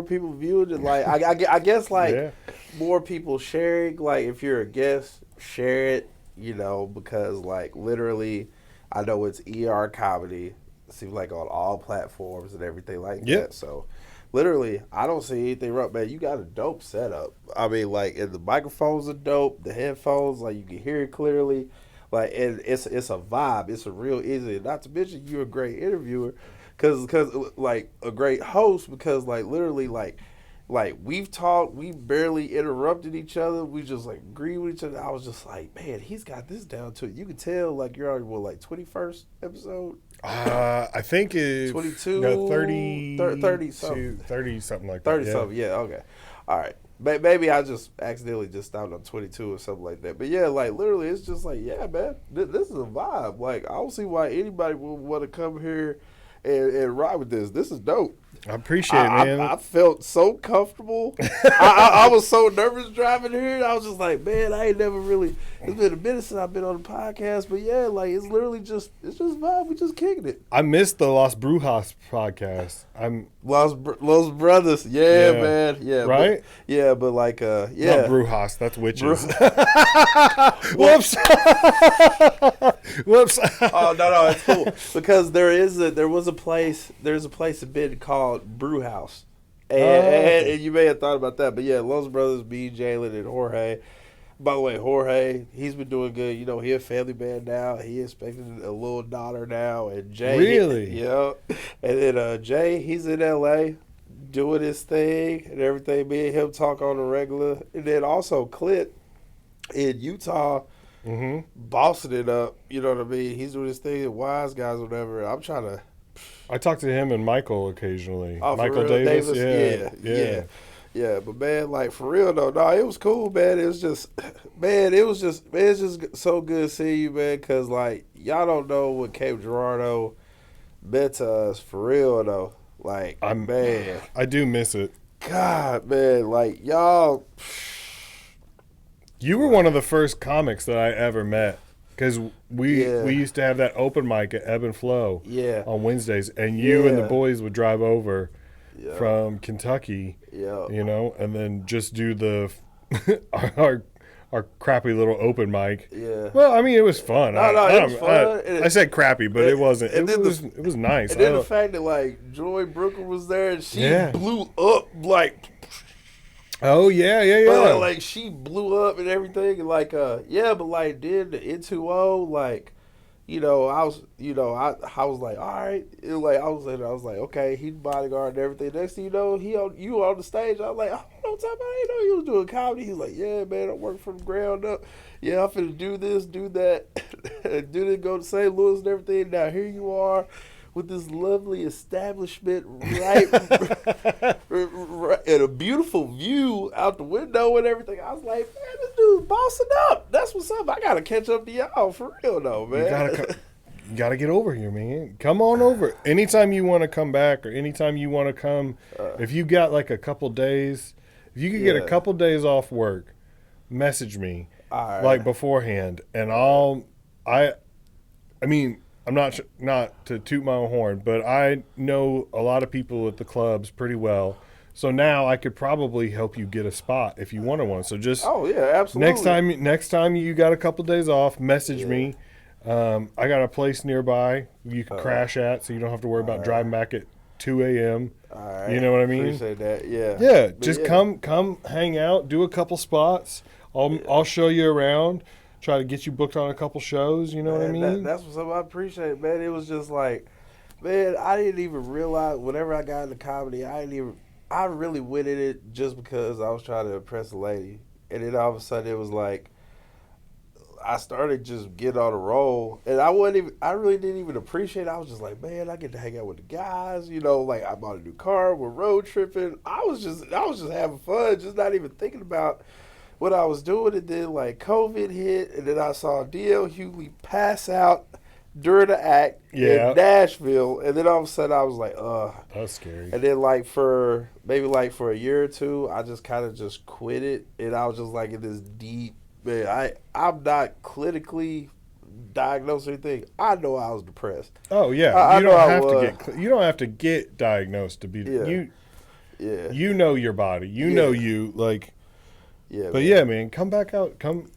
people viewed, and like I guess like more people sharing. Like if you're a guest, share it. You know, because like literally, I know it's ER comedy. It seems like on all platforms and everything like that. So literally, I don't see anything wrong, man. You got a dope setup. I mean, like, and the microphones are dope. The headphones, like, you can hear it clearly. Like, and it's a vibe. It's a real easy. Not to mention, you're a great interviewer, cause like a great host. Because like literally, like we've talked, we barely interrupted each other. We just like agree with each other. I was just like, man, he's got this down to it. You can tell like you're already like 21st episode. I think it's 22, no, 30 something. 30 something like 30 that. something, yeah, okay. All right. Maybe I just accidentally just stopped on 22 or something like that. But yeah, like literally it's just like, yeah, man, this is a vibe. Like I don't see why anybody would want to come here and ride with this. This is dope. I appreciate it, man. I felt so comfortable. I was so nervous driving here. I was just like, man, I ain't never really. It's been a minute since I've been on the podcast, but yeah, like it's literally just vibe. We just kicking it. I missed the Los Brujas podcast. Los Brothers, yeah, man, yeah, right, but like, not Brujas, that's witches. Whoops. Whoops. Oh no, it's cool because there's a place in Bend called Brew House, and you may have thought about that, but yeah, Los Brothers, me, Jalen, and Jorge. By the way, Jorge, he's been doing good. You know, he's a family man now. He expecting a little daughter now, and Jay, really, yeah, and then Jay, he's in LA doing his thing and everything. Me and him talk on the regular, and then also Clint in Utah. Mm-hmm. Bossing it up, you know what I mean? He's doing his thing at Wise Guys or whatever. I'm trying to. I talk to him and Michael occasionally. Oh, Michael Davis, yeah. But man, like for real though, no, it was cool, man. It was just, it's just so good seeing you, man. Cause like y'all don't know what Cape Girardeau meant to us for real though. Like, I'm man, I do miss it. God, man, like y'all. You were one of the first comics that I ever met because we Yeah. used to have that open mic at Ebb and Flow Yeah. on Wednesdays, and you and the Yeah. boys would drive over Yeah. from Kentucky, Yeah. you know, and then just do the our our crappy little open mic. Yeah. Well, I mean, it was fun. No, it was fun. I said crappy, but it wasn't. It was nice. And then the fact that like Joy Brooker was there and she Yeah. blew up like. Oh yeah. But like she blew up and everything, and like but like did the N2O, like, you know, I was like, all right, it was like I was like, okay, he's bodyguard and everything. Next thing you know, you on the stage. I was like, I don't know what time I didn't know he was doing comedy. He's like, yeah, man, I work from the ground up. Yeah, I'm finna do this, do that, do this, go to St. Louis and everything. Now here you are with this lovely establishment, right, and a beautiful view out the window and everything. I was like, man, this dude's bossing up. That's what's up. I gotta catch up to y'all for real though, man. You gotta get over here, man. Come on over. Anytime you want to come back, or anytime you want to come, if you got like a couple days, if you could get a couple days off work, message me like beforehand, and I mean, I'm not to toot my own horn, but I know a lot of people at the clubs pretty well. So now I could probably help you get a spot if you wanted one. So just absolutely. Next time you got a couple days off, message me. I got a place nearby you can crash at, so you don't have to worry about driving back at 2 a.m. You know what I mean? Appreciate that. Yeah. Yeah. Just come hang out, do a couple spots. I'll show you around. Try to get you booked on a couple shows, you know what I mean? That's what's up. I appreciate it, man. It was just like, man, I didn't even realize whenever I got into comedy, I really went in it just because I was trying to impress a lady. And then all of a sudden it was like, I started just getting on a roll, and I really didn't even appreciate it. I was just like, man, I get to hang out with the guys, you know, like I bought a new car, we're road tripping. I was just having fun, just not even thinking about what I was doing. And then like COVID hit, and then I saw D.L. Hughley pass out during the act in Nashville, and then all of a sudden I was like, that's scary. And then like for a year or two, I just kind of just quit it, and I was just like in this deep, man, I'm not clinically diagnosed or anything. I know I was depressed. Oh yeah, you don't have to get diagnosed to be you know your body, know you like. Yeah, but man. Yeah, man, come back out. Come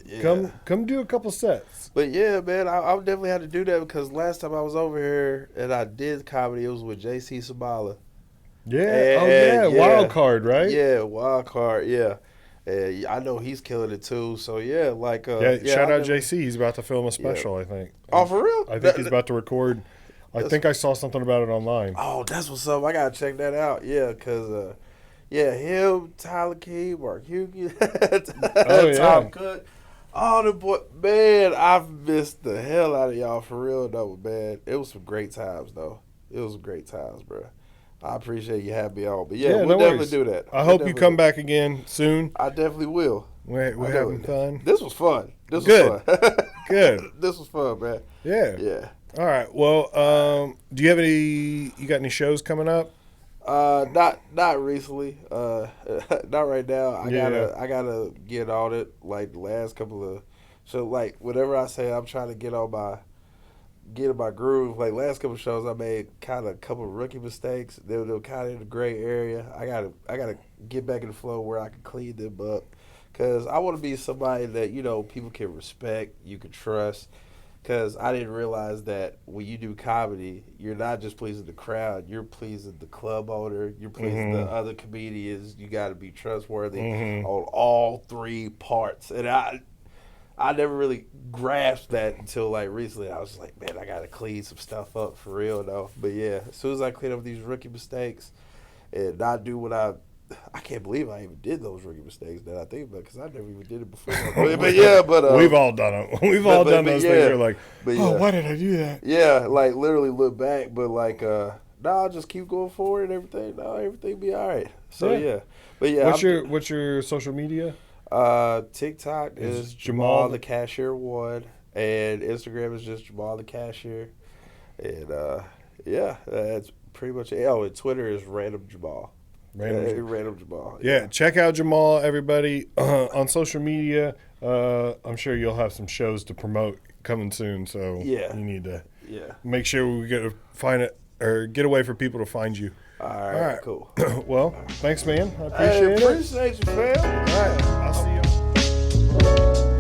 do a couple sets. But yeah, man, I definitely had to do that because last time I was over here and I did comedy, it was with JC Sabala. Yeah, Wild Card, right? Yeah, Wild Card, yeah. And I know he's killing it too. So yeah, like shout out JC. He's about to film a special, I think. Oh, for real? I think he's about to record. I think I saw something about it online. Oh, that's what's up. I gotta check that out. Yeah, because him, Tyler King, Mark Hughes, Tom Cook, all the boy. Man, I've missed the hell out of y'all for real though, man. It was some great times though. It was some great times, bro. I appreciate you having me on. But we'll definitely do that. I hope you come back again soon. I definitely will. We're having fun. This was fun. Was fun. Good. This was fun, man. Yeah. Yeah. All right. Well, do you have you got any shows coming up? Not recently. Not right now. I gotta get on it. Like the last couple of, so like whenever I say I'm trying to get in my groove. Like last couple of shows, I made kind of a couple of rookie mistakes. They were kind of in the gray area. I gotta get back in the flow where I can clean them up, cause I want to be somebody that people can respect, you can trust. Because I didn't realize that when you do comedy, you're not just pleasing the crowd, you're pleasing the club owner, you're pleasing the other comedians. You got to be trustworthy on all three parts. And I never really grasped that until like recently. I was just like, man, I got to clean some stuff up for real though. But yeah, as soon as I clean up these rookie mistakes and not do what I can't believe I even did those rookie mistakes that I think about, because I never even did it before. but we've all done it. We've all done those things. You're like, why did I do that? Yeah, like literally look back, but like, I'll just keep going forward and everything. No, everything be all right. So yeah. But yeah. What's your social media? TikTok is Jamaal the Cashier 1, and Instagram is just Jamaal the Cashier, and it's pretty much it. Oh, and Twitter is Random Jamaal. Random Jamaal. Yeah, check out Jamaal, everybody, on social media. I'm sure you'll have some shows to promote coming soon, so you need to make sure we get to find it or get a way for people to find you. All right. Cool. Well, thanks, man. I appreciate it. Appreciate you, fam. All right, I'll see you.